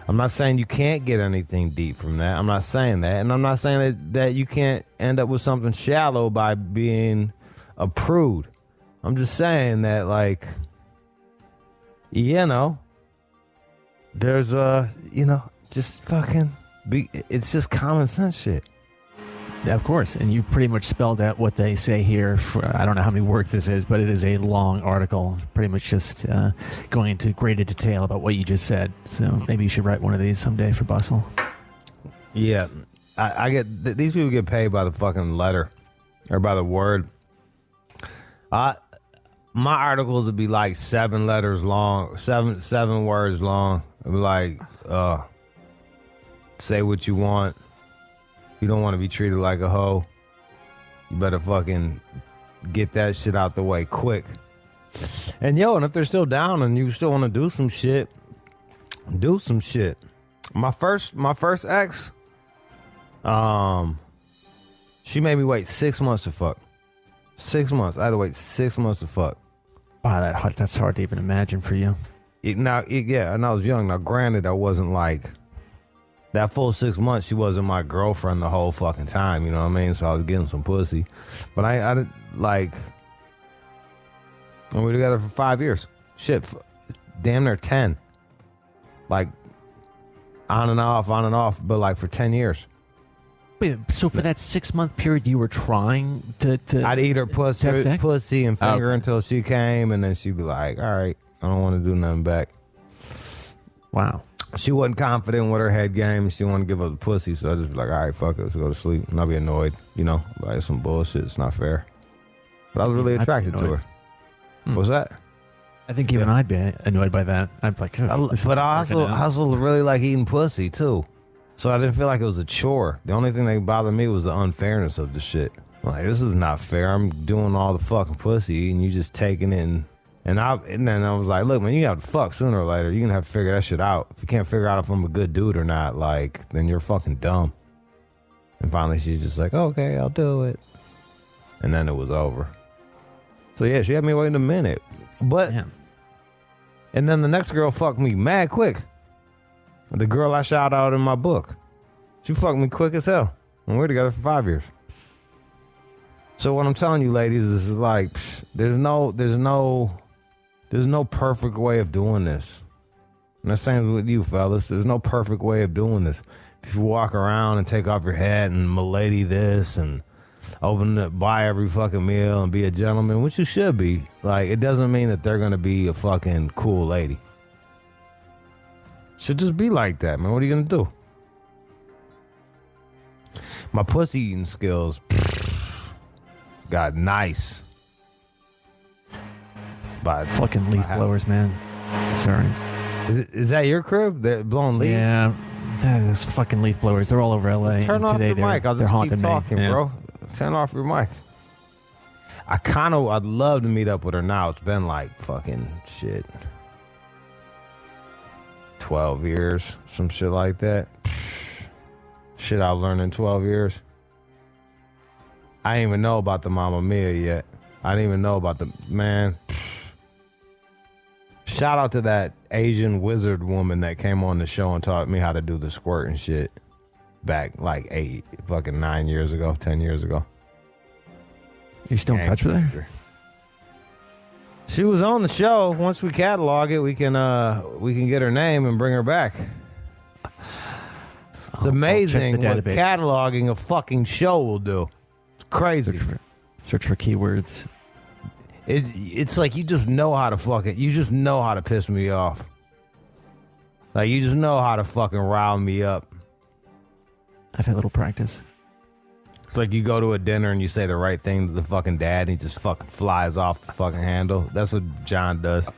I'm not saying you can't get anything deep from that. I'm not saying that. And I'm not saying that you can't end up with something shallow by being a prude. I'm just saying that, like, there's just fucking it's just common sense shit. Yeah, of course. And you pretty much spelled out what they say here. I don't know how many words this is, but it is a long article, pretty much just going into greater detail about what you just said. So maybe you should write one of these someday for Bustle. Yeah, I get these people get paid by the fucking letter or by the word. My articles would be like 7 letters long, seven words long. It'd be like, say what you want. If you don't want to be treated like a hoe, you better fucking get that shit out the way quick. And and if they're still down and you still want to do some shit, do some shit. My first ex, she made me wait 6 months to fuck. 6 months. I had to wait 6 months to fuck. Wow, that's hard to even imagine for you. And I was young. Now, granted, I wasn't like that full 6 months. She wasn't my girlfriend the whole fucking time. You know what I mean? So I was getting some pussy, but I did like. And we were together for 5 years. Shit, damn near 10. Like on and off, but like for 10 years. Wait, so for that 6 month period, you were trying to I'd eat her pussy and finger her until she came, and then she'd be like, "All right, I don't want to do nothing back." Wow. She wasn't confident with her head game. She didn't want to give up the pussy, so I just be like, "All right, fuck it, let's go to sleep." And I'll be annoyed, like it's some bullshit. It's not fair. But I was really attracted to her. What's that? I think even I'd be annoyed by that. I'd like, but I also really like eating pussy too, so I didn't feel like it was a chore. The only thing that bothered me was the unfairness of the shit. Like, this is not fair. I'm doing all the fucking pussy and you just taking it. And then I was like, look, man, you have to fuck sooner or later. You're gonna have to figure that shit out. If you can't figure out if I'm a good dude or not, like, then you're fucking dumb. And finally, she's just like, okay, I'll do it. And then it was over. So yeah, she had me waiting a minute. But, and then the next girl fucked me mad quick. The girl I shout out in my book. She fucked me quick as hell. And we're together for 5 years. So what I'm telling you, ladies, is like, there's no perfect way of doing this. And the same with you, fellas. There's no perfect way of doing this. If you walk around and take off your hat and milady this and buy every fucking meal and be a gentleman, which you should be, like, it doesn't mean that they're gonna be a fucking cool lady. Should just be like that, man. What are you gonna do? My pussy eating skills got nice. By fucking leaf blowers, man. Sorry. Is that your crib? They're blowing leaves? Yeah, those fucking leaf blowers. They're all over LA. Turn off your mic. I'll just keep talking, bro. Turn off your mic. I'd love to meet up with her now. It's been like fucking shit. 12 years, some shit like that. Shit I've learned in 12 years. I didn't even know about the Mamma Mia yet. I didn't even know about the, man. Shout out to that Asian wizard woman that came on the show and taught me how to do the squirt and shit back like 9 years ago, 10 years ago. You still in touch with her? She was on the show. Once we catalog it, we can get her name and bring her back. It's amazing what cataloging a fucking show will do. It's crazy. Search for keywords. It's like you just know how to fuck it. You just know how to piss me off. Like, you just know how to fucking rile me up. I've had a little practice. It's like you go to a dinner and you say the right thing to the fucking dad and he just fucking flies off the fucking handle. That's what John does.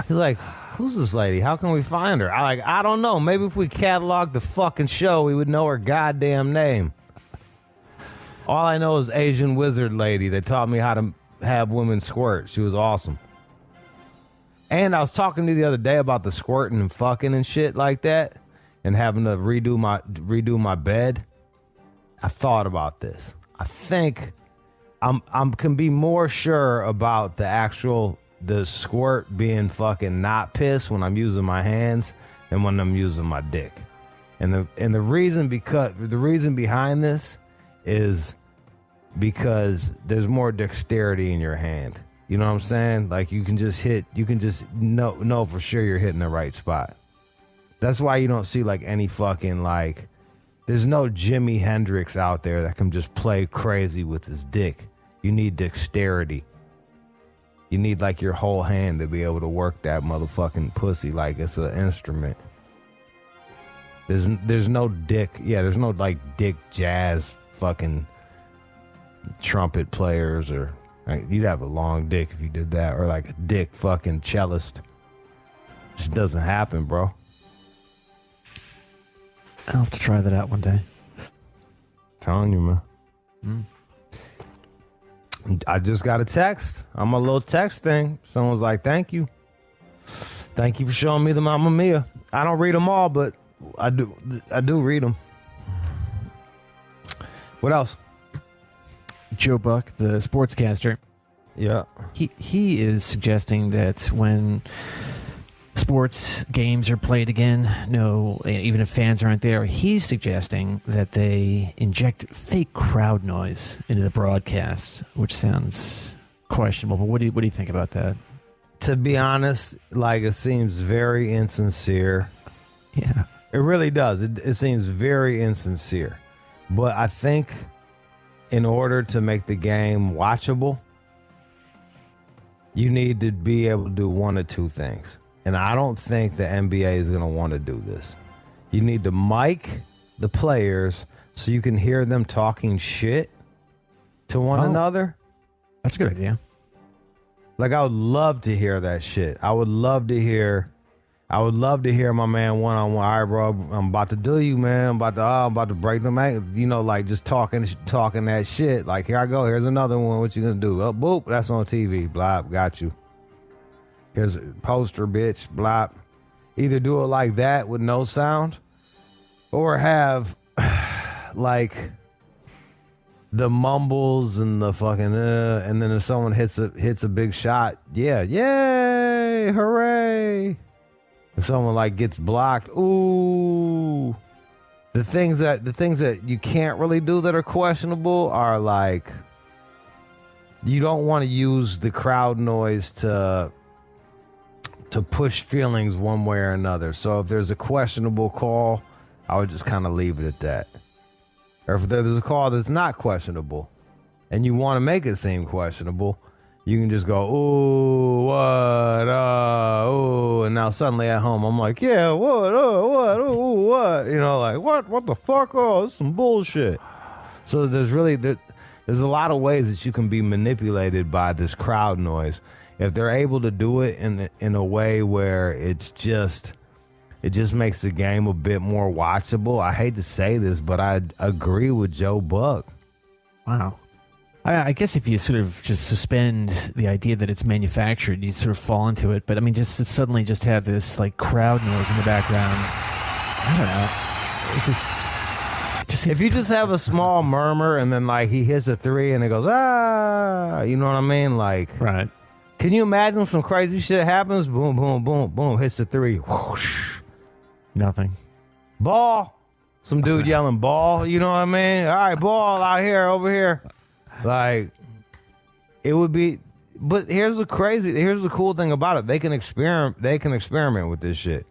He's like, who's this lady? How can we find her? I don't know. Maybe if we catalog the fucking show, we would know her goddamn name. All I know is Asian wizard lady that taught me how to have women squirt. She was awesome. And I was talking to you the other day about the squirting and fucking and shit like that and having to redo my bed. I thought about this. I think I'm can be more sure about the squirt being fucking not piss when I'm using my hands than when I'm using my dick. And the reason behind this is because there's more dexterity in your hand. You know what I'm saying? Like, you can just know for sure you're hitting the right spot. That's why you don't see like any fucking like, there's no Jimi Hendrix out there that can just play crazy with his dick. You need dexterity. You need like your whole hand to be able to work that motherfucking pussy like it's an instrument. There's no dick. Yeah, there's no like dick jazz fucking trumpet players or like, you'd have a long dick if you did that, or like a dick fucking cellist. Just doesn't happen, bro. I'll have to try that out one day. Telling you, man. I just got a text on my little text thing. Someone's like, "Thank you for showing me the Mamma Mia." I don't read them all, but I do read them. What else? Joe Buck, the sportscaster, Yeah. he is suggesting that when sports games are played again, even if fans aren't there, he's suggesting that they inject fake crowd noise into the broadcasts, which sounds questionable. But what do you think about that? To be honest, like, it seems very insincere. Yeah. It really does. It seems very insincere. But I think in order to make the game watchable, you need to be able to do one or two things. And I don't think the NBA is going to want to do this. You need to mic the players so you can hear them talking shit to one another. That's a good idea. Like, I would love to hear that shit. I would love to hear my man one-on-one. All right, bro, I'm about to do you, man. I'm about to break them out. Like just talking that shit. Like, here I go. Here's another one. What you gonna do? Oh, boop. That's on TV. Blah, got you. Here's a poster, bitch. Blah. Either do it like that with no sound, or have like the mumbles and the fucking and then if someone hits a big shot, yeah, yay, hooray. If someone like gets blocked, ooh. The things that you can't really do that are questionable are like, you don't want to use the crowd noise to push feelings one way or another. So if there's a questionable call, I would just kind of leave it at that. Or if there's a call that's not questionable and you want to make it seem questionable, you can just go, ooh, what, ooh. And now suddenly at home, I'm like, yeah, what, ooh, what? Like, what the fuck? Oh, this is some bullshit. So there's a lot of ways that you can be manipulated by this crowd noise. If they're able to do it in a way where it just makes the game a bit more watchable. I hate to say this, but I agree with Joe Buck. Wow. I guess if you sort of just suspend the idea that it's manufactured, you sort of fall into it. But I mean, just to suddenly just have this like crowd noise in the background, I don't know. It just seems if you just have a small murmur and then like he hits a three and it goes, you know what I mean? Like, right. Can you imagine some crazy shit happens? Boom, boom, boom, boom, hits the three. Whoosh. Nothing. Ball. Some dude yelling ball. You know what I mean? All right, ball out here, over here. Like, it would be. But here's the cool thing about it. They can experiment with this shit.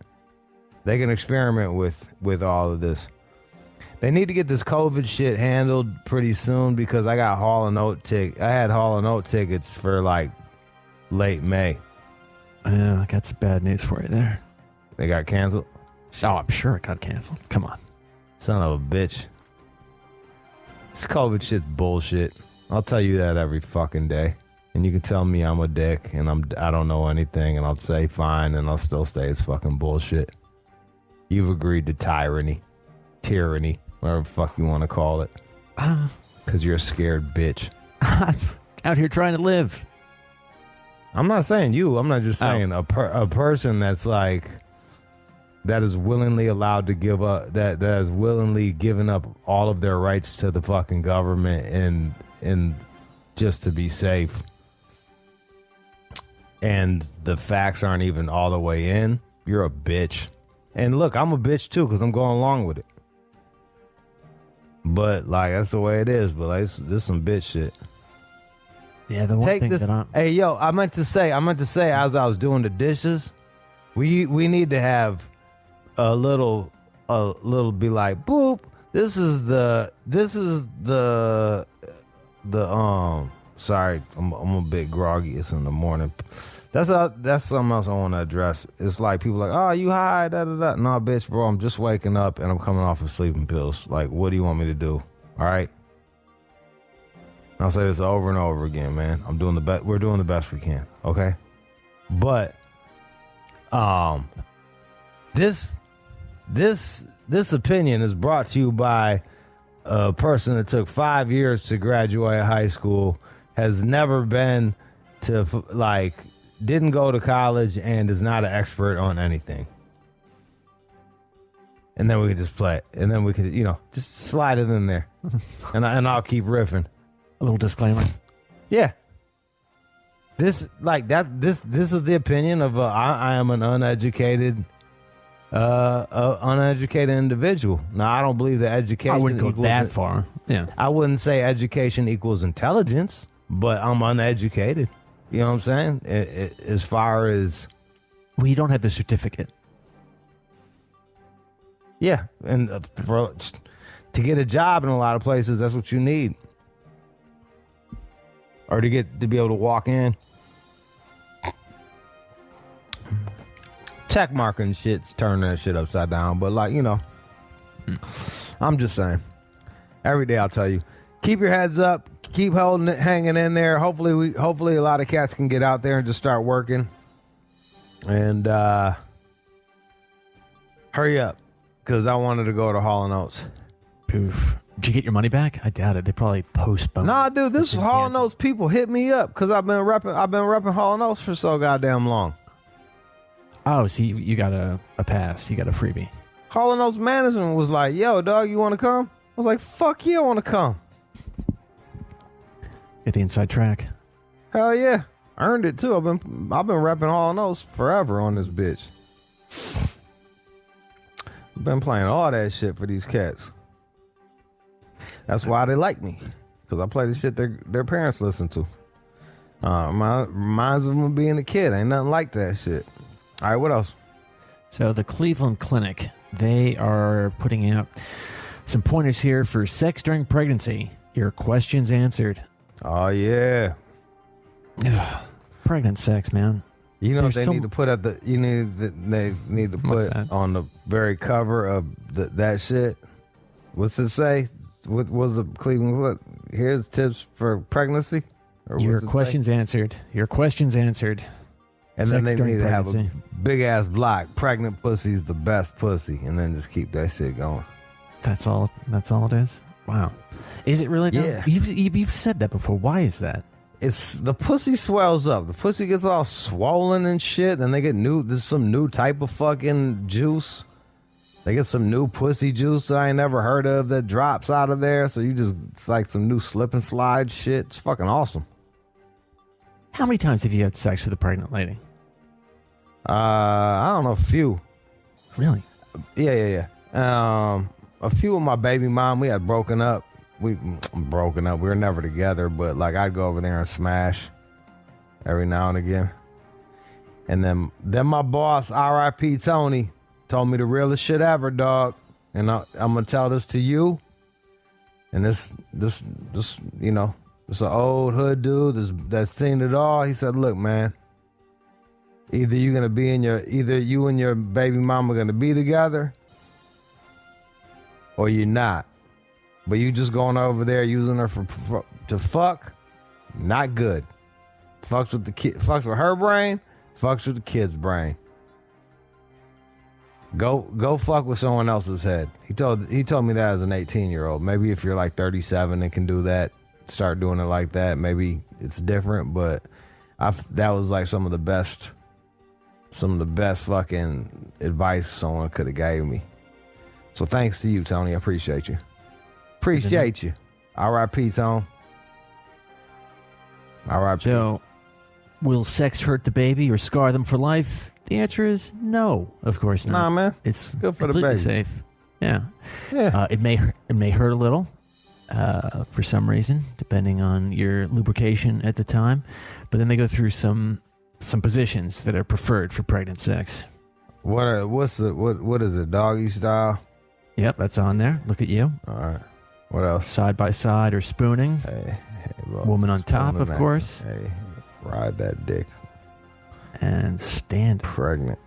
They can experiment with all of this. They need to get this COVID shit handled pretty soon because I got Hall and Oat tickets for like late May. Yeah, I got some bad news for you there. They got canceled. Oh, I'm sure it got canceled. Come on. Son of a bitch. This COVID shit's bullshit. I'll tell you that every fucking day. And you can tell me I'm a dick and I don't know anything and I'll say fine and I'll still say it's fucking bullshit. You've agreed to tyranny, whatever the fuck you want to call it. Because you're a scared bitch. I'm out here trying to live. I'm not saying you. I'm not just saying a person that's like, that is willingly allowed to give up, that has willingly given up all of their rights to the fucking government and just to be safe. And the facts aren't even all the way in. You're a bitch. And look, I'm a bitch too because I'm going along with it. But like, that's the way it is. But like, this is some bitch shit. Yeah, the one thing that I'm... Hey, yo, I meant to say as I was doing the dishes, we need to have a little be like, boop. This is the sorry, I'm a bit groggy. It's in the morning. That's something else I want to address. It's like people like, oh, you high, da da da. No, bitch, bro, I'm just waking up and I'm coming off of sleeping pills. Like, what do you want me to do? All right. I'll say this over and over again, man. I'm doing the best. We're doing the best we can. Okay. But, this opinion is brought to you by a person that took 5 years to graduate high school, has never been to didn't go to college, and is not an expert on anything. And then we could just play it. And then we could, just slide it in there. and I'll keep riffing. A little disclaimer. Yeah. This is the opinion of I am an uneducated individual. Now, I don't believe that education I wouldn't go that far. Yeah. I wouldn't say education equals intelligence, but I'm uneducated. You know what I'm saying? As far as... Well, you don't have the certificate. Yeah. And to get a job in a lot of places, that's what you need. Or to be able to walk in. Tech marketing shit's turning that shit upside down. But I'm just saying. Every day I'll tell you, keep your heads up. Keep holding it, hanging in there. Hopefully a lot of cats can get out there and just start working. And hurry up, because I wanted to go to Hall & Oates. Poof. Did you get your money back? I doubt it. They probably postponed. Nah, dude, this Hall & Oates people hit me up because I've been repping Hall & Oates for so goddamn long. Oh, so you got a pass. You got a freebie. Hall & Oates management was like, yo, dog, you want to come? I was like, fuck yeah, I want to come. Get the inside track. Hell yeah. Earned it too. I've been repping Hall & Oates forever on this bitch. I've been playing all that shit for these cats. That's why they like me, because I play the shit their parents listen to. Reminds them of being a kid. Ain't nothing like that shit. All right, what else? So the Cleveland Clinic, they are putting out some pointers here for sex during pregnancy. Your questions answered. Oh yeah. Pregnant sex, man. You know what they need to put at the they need to put on the very cover of that shit. What's it say? What was the Cleveland? Look, here's tips for pregnancy. Your questions answered. Your questions answered. And then they need to have a big ass block. Pregnant pussy's the best pussy, and then just keep that shit going. That's all. That's all it is. Wow. Is it really? Yeah. You've said that before. Why is that? It's the pussy swells up. The pussy gets all swollen and shit. Then they get there's some new type of fucking juice. They get some new pussy juice I ain't never heard of that drops out of there. So it's like some new slip and slide shit. It's fucking awesome. How many times have you had sex with a pregnant lady? I don't know, a few. Really? Yeah. A few with my baby mom. We had broken up. We were never together, but like I'd go over there and smash every now and again. And then my boss, R.I.P. Tony, told me the realest shit ever, dog. And I'm gonna tell this to you. And this this an old hood dude that's seen it all. He said, "Look, man, either you and your baby mama are gonna be together, or you're not. But you just going over there using her to fuck, not good. Fucks with her brain, fucks with the kid's brain. Go fuck with someone else's head." He told me that as an 18-year-old. Maybe if you're like 37 and can do that, start doing it like that. Maybe it's different, but that was like some of the best fucking advice someone could have gave me. So thanks to you, Tony. I appreciate you. Appreciate you. R.I.P. Tone. R.I.P. So, will sex hurt the baby or scar them for life? The answer is no. Of course not. Nah, man. It's good for the completely baby. safe. Yeah. Yeah. It may hurt a little for some reason, depending on your lubrication at the time. But then they go through some positions that are preferred for pregnant sex. What is it? Doggy style? Yep, that's on there. Look at you. All right. What else? Side by side or spooning. Hey, look, Woman on top, of that. course. Hey, ride that dick. and stand it. Pregnant.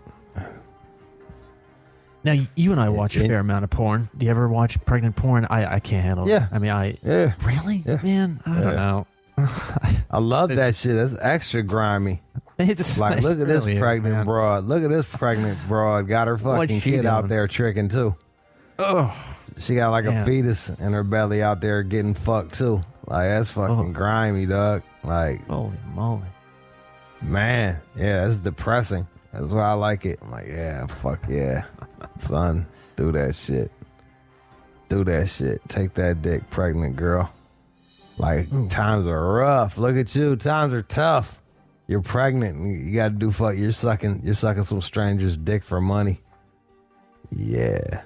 Now, you and I watch a fair amount of porn. Do you ever watch pregnant porn? I can't handle it. Yeah. I mean, Yeah. Really? Yeah. Man, I don't know. I love that shit. That's extra grimy. It's Like, look at this really is, pregnant man. broad. Look at this pregnant broad. Got her fucking she kid out doing? there tricking, too. Oh, She got like Yeah. a fetus in her belly out there getting fucked, too. Like, that's fucking grimy, dog. Like, holy moly. man. Yeah, that's depressing. That's why I like it. I'm like, yeah, fuck yeah. Son, do that shit. Do that shit. Take that dick, pregnant girl. Like, times are rough. Look at you. Times are tough. You're pregnant. And you got to do fuck. You're sucking some stranger's dick for money. Yeah.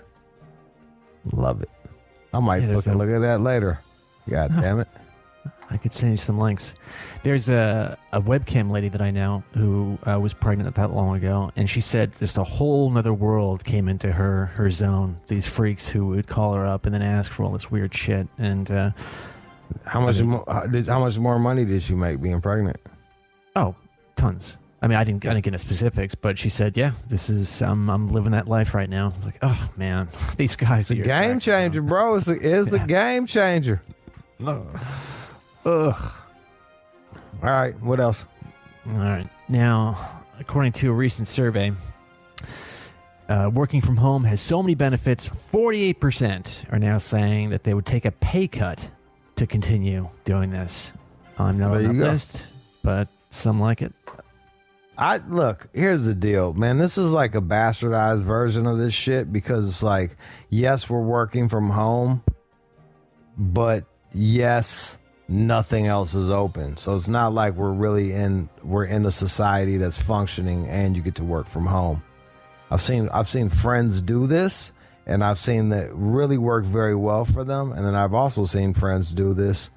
Love it. I might fucking look at that later. God damn it. I could send you some links. There's a webcam lady that I know who was pregnant not that long ago, and she said just a whole nother world came into her zone. These freaks who would call her up and then ask for all this weird shit. And how much more money did she make being pregnant? Oh, tons. I mean, I didn't get into specifics, but she said, "Yeah, this is I'm living that life right now." I was like, "Oh man, these guys." It's a game changer, bro. It's a game changer. Ugh. All right, what else? All right. Now, according to a recent survey, working from home has so many benefits. 48% are now saying that they would take a pay cut to continue doing this. I'm not on that list, but some like it. Look, here's the deal, man. This is like a bastardized version of this shit because it's like, yes, we're working from home, but yes, nothing else is open. So it's not like we're in a society that's functioning and you get to work from home. I've seen friends do this, and I've seen that really work very well for them. And then I've also seen friends do this,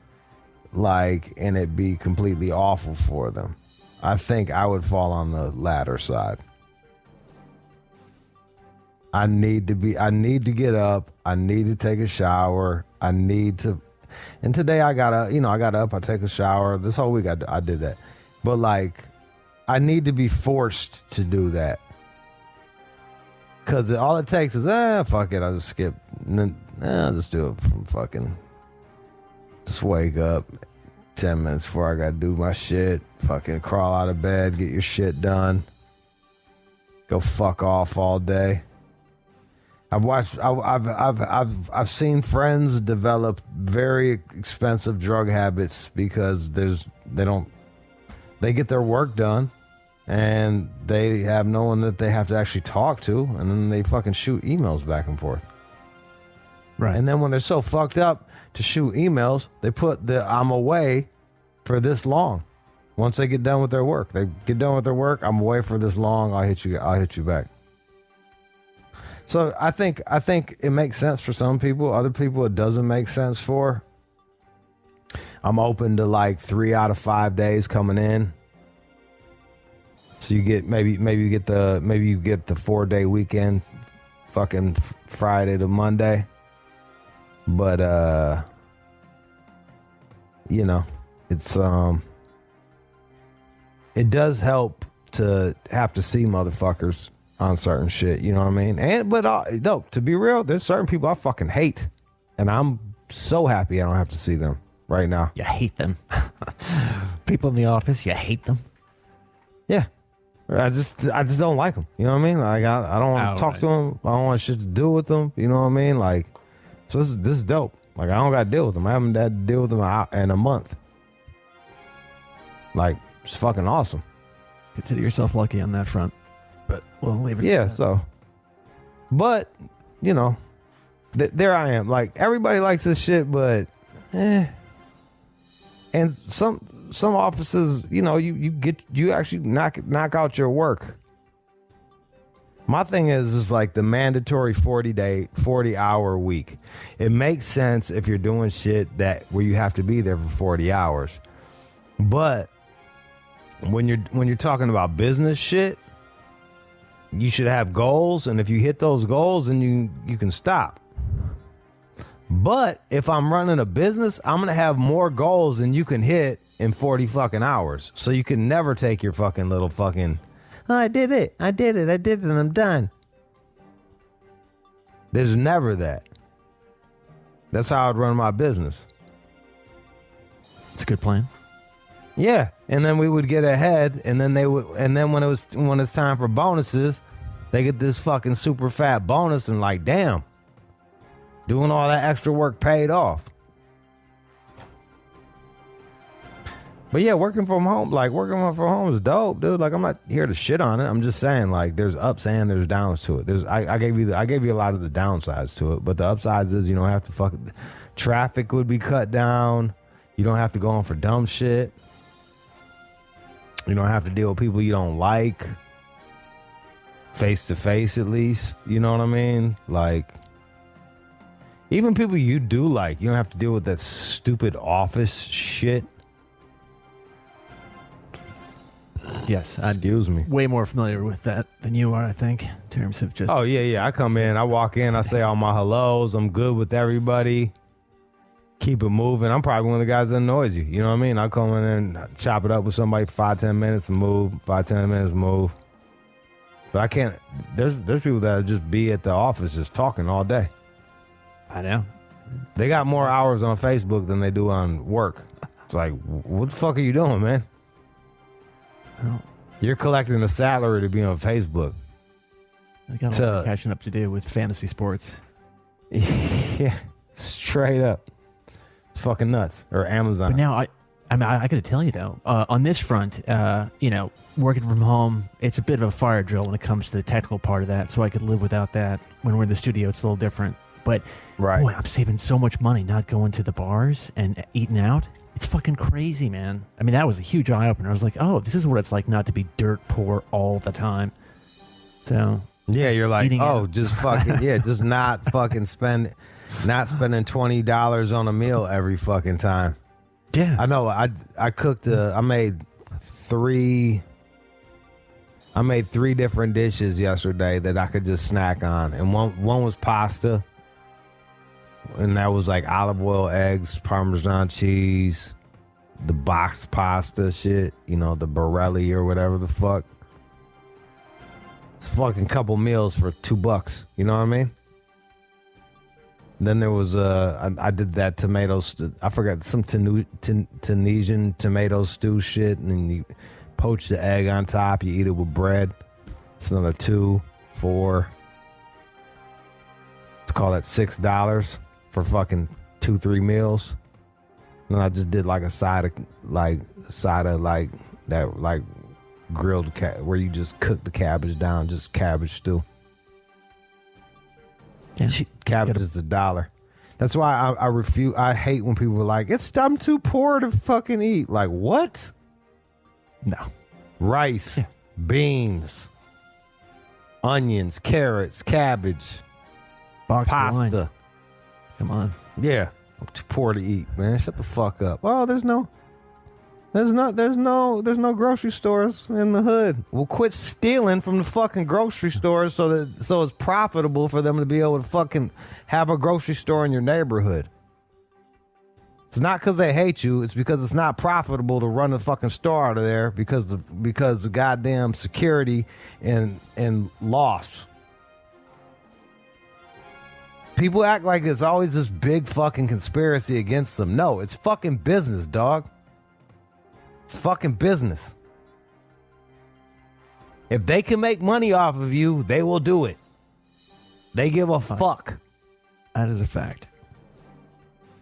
and it be completely awful for them. I think I would fall on the latter side. I need to get up. I need to take a shower. And today I got up, I take a shower. This whole week I did that. But I need to be forced to do that. Cause all it takes is, fuck it, I'll just skip. And then, I'll just do it from fucking, just wake up 10 minutes before I gotta do my shit. Fucking crawl out of bed, get your shit done. Go fuck off all day. I've seen friends develop very expensive drug habits because they get their work done and they have no one that they have to actually talk to, and then they fucking shoot emails back and forth. Right. And then when they're so fucked up to shoot emails, they put the I'm away for this long. Once they get done with their work, I'm away for this long, I'll hit you back. So I think it makes sense for some people. Other people it doesn't make sense for. I'm open to 3 out of 5 days coming in. So you get maybe you get the 4-day weekend, fucking Friday to Monday. But it's it does help to have to see motherfuckers on certain shit, you know what I mean? But to be real, there's certain people I fucking hate, and I'm so happy I don't have to see them right now. You hate them. People in the office, you hate them. Yeah, I just don't like them. You know what I mean? I don't want to talk to them. I don't want shit to do with them. You know what I mean? So this is dope. I don't got to deal with them. I haven't had to deal with them in a month. It's fucking awesome. Consider yourself lucky on that front. But we'll leave it at that. So. But, there I am. Everybody likes this shit, but And some offices, you actually knock out your work. My thing is the mandatory 40-hour week. It makes sense if you're doing shit where you have to be there for 40 hours. But when you're talking about business shit, you should have goals, and if you hit those goals, then you can stop. But if I'm running a business, I'm going to have more goals than you can hit in 40 fucking hours. So you can never take your fucking little fucking Oh, I did it, and I'm done. There's never that. That's how I'd run my business. It's a good plan. Yeah, and then we would get ahead, and then when it's time for bonuses, they get this fucking super fat bonus, and like, damn, doing all that extra work paid off. But yeah, working from home is dope, dude. Like, I'm not here to shit on it. I'm just saying, like, there's ups and there's downs to it. I gave you a lot of the downsides to it, but the upsides is you don't have to traffic would be cut down. You don't have to go on for dumb shit. You don't have to deal with people you don't like. Face to face, at least. You know what I mean? Like, even people you do like, you don't have to deal with that stupid office shit. Yes, Excuse me. Way more familiar with that than you are, I think, in terms of just. Oh, yeah. I come in, I walk in, I say all my hellos. I'm good with everybody. Keep it moving. I'm probably one of the guys that annoys you. You know what I mean? I come in there and chop it up with somebody for 5-10 minutes and move. 5-10 minutes, move. But I can't. There's people that just be at the office just talking all day. I know. They got more hours on Facebook than they do on work. It's like, what the fuck are you doing, man? Well, You're collecting a salary to be on Facebook. I got a lot of catching up to do with fantasy sports. Yeah, straight up. It's fucking nuts. Or Amazon. But now I got to tell you though, on this front, working from home, it's a bit of a fire drill when it comes to the technical part of that. So I could live without that. When we're in the studio, it's a little different. But right. Boy, I'm saving so much money not going to the bars and eating out. It's fucking crazy, man. I mean, that was a huge eye opener. I was like, oh, this is what it's like not to be dirt poor all the time. So yeah, you're like, oh, out. just fucking just not fucking spending $20 on a meal every fucking time. Yeah, I know. I cooked. I made three different dishes yesterday that I could just snack on, and one was pasta, and that was like olive oil, eggs, Parmesan cheese, the boxed pasta shit. You know, the Borelli or whatever the fuck. It's a fucking couple meals for $2. You know what I mean? Then there was I did that tomatoes. I forgot some Tunisian tomato stew shit, and then you poach the egg on top. You eat it with bread. It's another $2, $4. Let's call that $6 for fucking 2-3 meals. And then I just did like a side of that grilled where you just cook the cabbage down, just cabbage stew. Yeah. Cabbage is $1. That's why I refuse. I hate when people are like, I'm too poor to fucking eat. Like, what? No. Rice, beans, onions, carrots, cabbage, Boxed pasta. wine. Come on. Yeah, I'm too poor to eat, man. Shut the fuck up. Oh, there's no grocery stores in the hood. Well, quit stealing from the fucking grocery stores so it's profitable for them to be able to fucking have a grocery store in your neighborhood. It's not because they hate you. It's because it's not profitable to run a fucking store out of there because the goddamn security and loss. People act like it's always this big fucking conspiracy against them. No, it's fucking business, dog. It's fucking business. If they can make money off of you, they will do it. They give a fuck. That is a fact.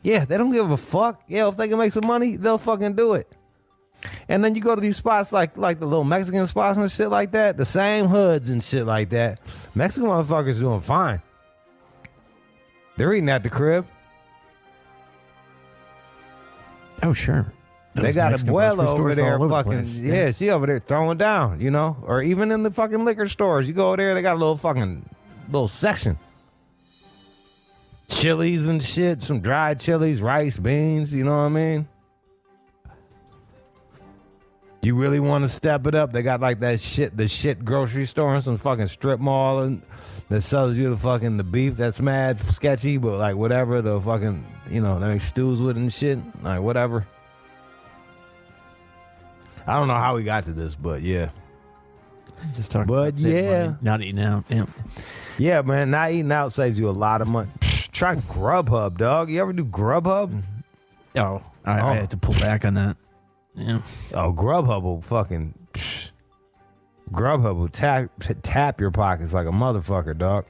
Yeah, they don't give a fuck. Yeah, if they can make some money, they'll fucking do it. And then you go to these spots like the little Mexican spots and shit like that, the same hoods and shit like that. Mexican motherfuckers doing fine. They're eating at the crib. Oh, sure. They got Mexican Abuela grocery over stores there all over the fucking, place. yeah, she over there throwing down, you know? Or even in the fucking liquor stores. You go over there, they got a little section. Chilies and shit, some dried chilies, rice, beans, you know what I mean? You really want to step it up? They got like the shit grocery store and some fucking strip mall and that sells you the beef that's mad sketchy, but like whatever, the fucking, they make stews with it and shit, like whatever. I don't know how we got to this, but yeah. Just talking But about saving yeah. money, not eating out. Yeah. Yeah, man, not eating out saves you a lot of money. Try Grubhub, dog. You ever do Grubhub? Oh, I had to pull back on that. Yeah. Oh, Grubhub will fucking... Grubhub will tap your pockets like a motherfucker, dog.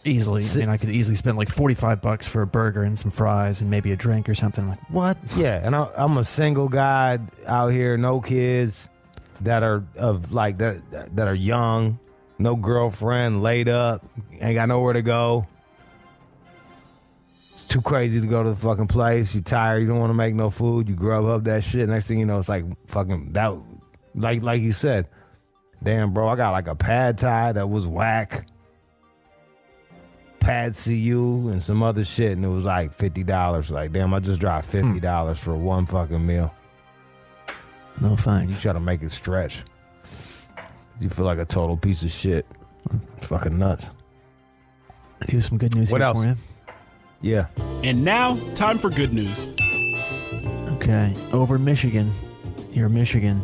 Easily. I mean, I could easily spend like $45 for a burger and some fries and maybe a drink or something. Like, what? Yeah, and I'm a single guy out here, no kids that are that are young, no girlfriend, laid up, ain't got nowhere to go. It's too crazy to go to the fucking place. You tired, you don't want to make no food. You Grubhub that shit. Next thing you know, it's like fucking that. Like you said, damn, bro, I got like a pad thai that was whack. Pad CU and some other shit, and it was like $50. Like, damn, I just dropped $50 for one fucking meal. No thanks. You try to make it stretch. You feel like a total piece of shit. It's fucking nuts. Here's some good news What here else? for you. Yeah. And now, time for good news. Okay, over Michigan, here in Michigan,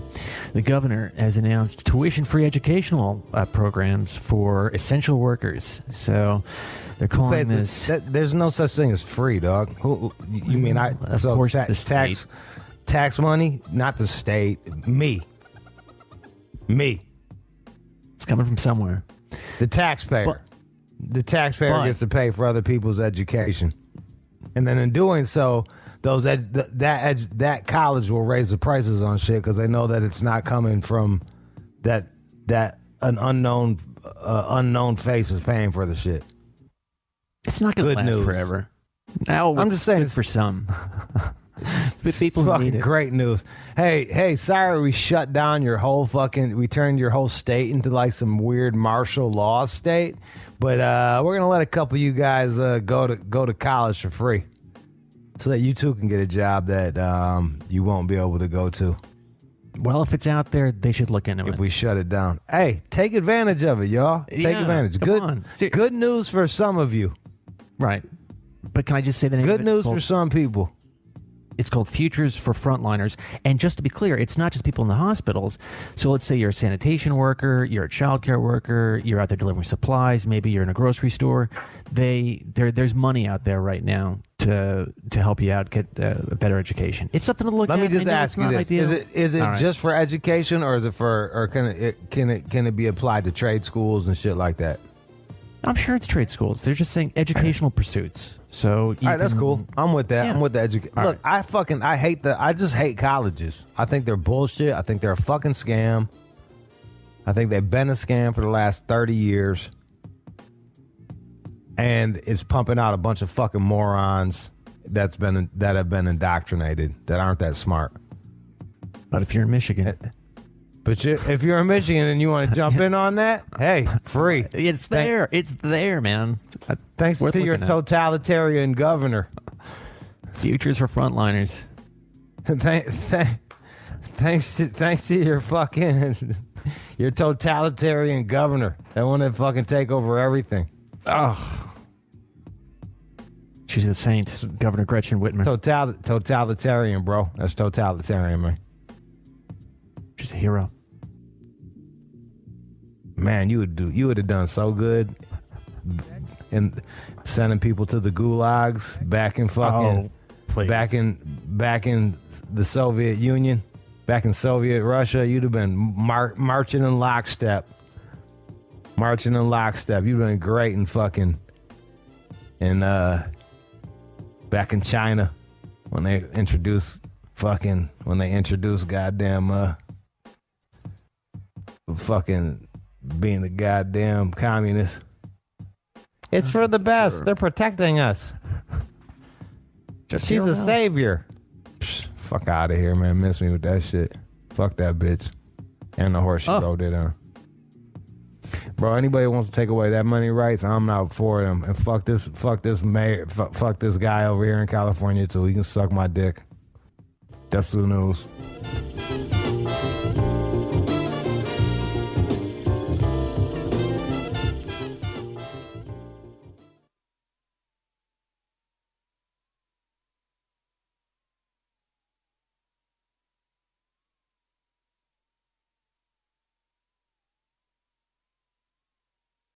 the governor has announced tuition-free educational programs for essential workers. So they're calling this... There's no such thing as free, dog. Who you mean? Of course, the state. Tax money, not the state. Me. It's coming from somewhere. The taxpayer. The taxpayer gets to pay for other people's education, and then in doing so, that college will raise the prices on shit because they know that it's not coming from that an unknown face is paying for the shit. It's not going to last forever. Now I'm just saying for some. For It's people who need fucking it. great news. Hey, sorry we shut down your whole we turned your whole state into like some weird martial law state, but we're gonna let a couple of you guys go to college for free, so that you too can get a job that you won't be able to go to. Well, if it's out there, they should look into it. If we shut it down, hey, take advantage of it, y'all. Take Yeah, advantage. come on. Good news for some of you. Right. But can I just say the name Good of it? news for some people. It's called Futures for Frontliners. And just to be clear, it's not just people in the hospitals. So let's say you're a sanitation worker, you're a childcare worker, you're out there delivering supplies, maybe you're in a grocery store. There's money out there right now to help you out, get a better education. It's something to look at. Let me just I know ask it's you not this: ideal. Is it All right. just for education, or is it or can it be applied to trade schools and shit like that? I'm sure it's trade schools. They're just saying educational pursuits. So All right, that's cool. I'm with that. Yeah. I'm with the education. All Look, I just hate colleges. I think they're bullshit. I think they're a fucking scam. I think they've been a scam for the last 30 years. And it's pumping out a bunch of fucking morons that have been indoctrinated, that aren't that smart. But if you're in Michigan, But if you're in Michigan and you want to jump in on that, hey, free. it's there. It's there, man. Thanks Worth to your looking at. totalitarian governor. Futures for Frontliners. Thanks to your fucking your totalitarian governor. That one that fucking take over everything. Oh. She's a saint, Governor Gretchen Whitmer. Totalitarian, bro. That's totalitarian, man. She's a hero. Man, you would have done so good in sending people to the gulags back in fucking please. back in the Soviet Union, back in Soviet Russia. You'd have been marching in lockstep. Marching in lockstep. You'd have been great in fucking back in China when they introduced goddamn fucking being the goddamn communist. It's for the best. They're protecting us. She's a savior. Psh, fuck out of here, man. Miss me with that shit. Fuck that bitch. And the horse she rode it on. Bro, anybody wants to take away that money rights, I'm out for them. And fuck this mayor, fuck this guy over here in California too. He can suck my dick. That's the news.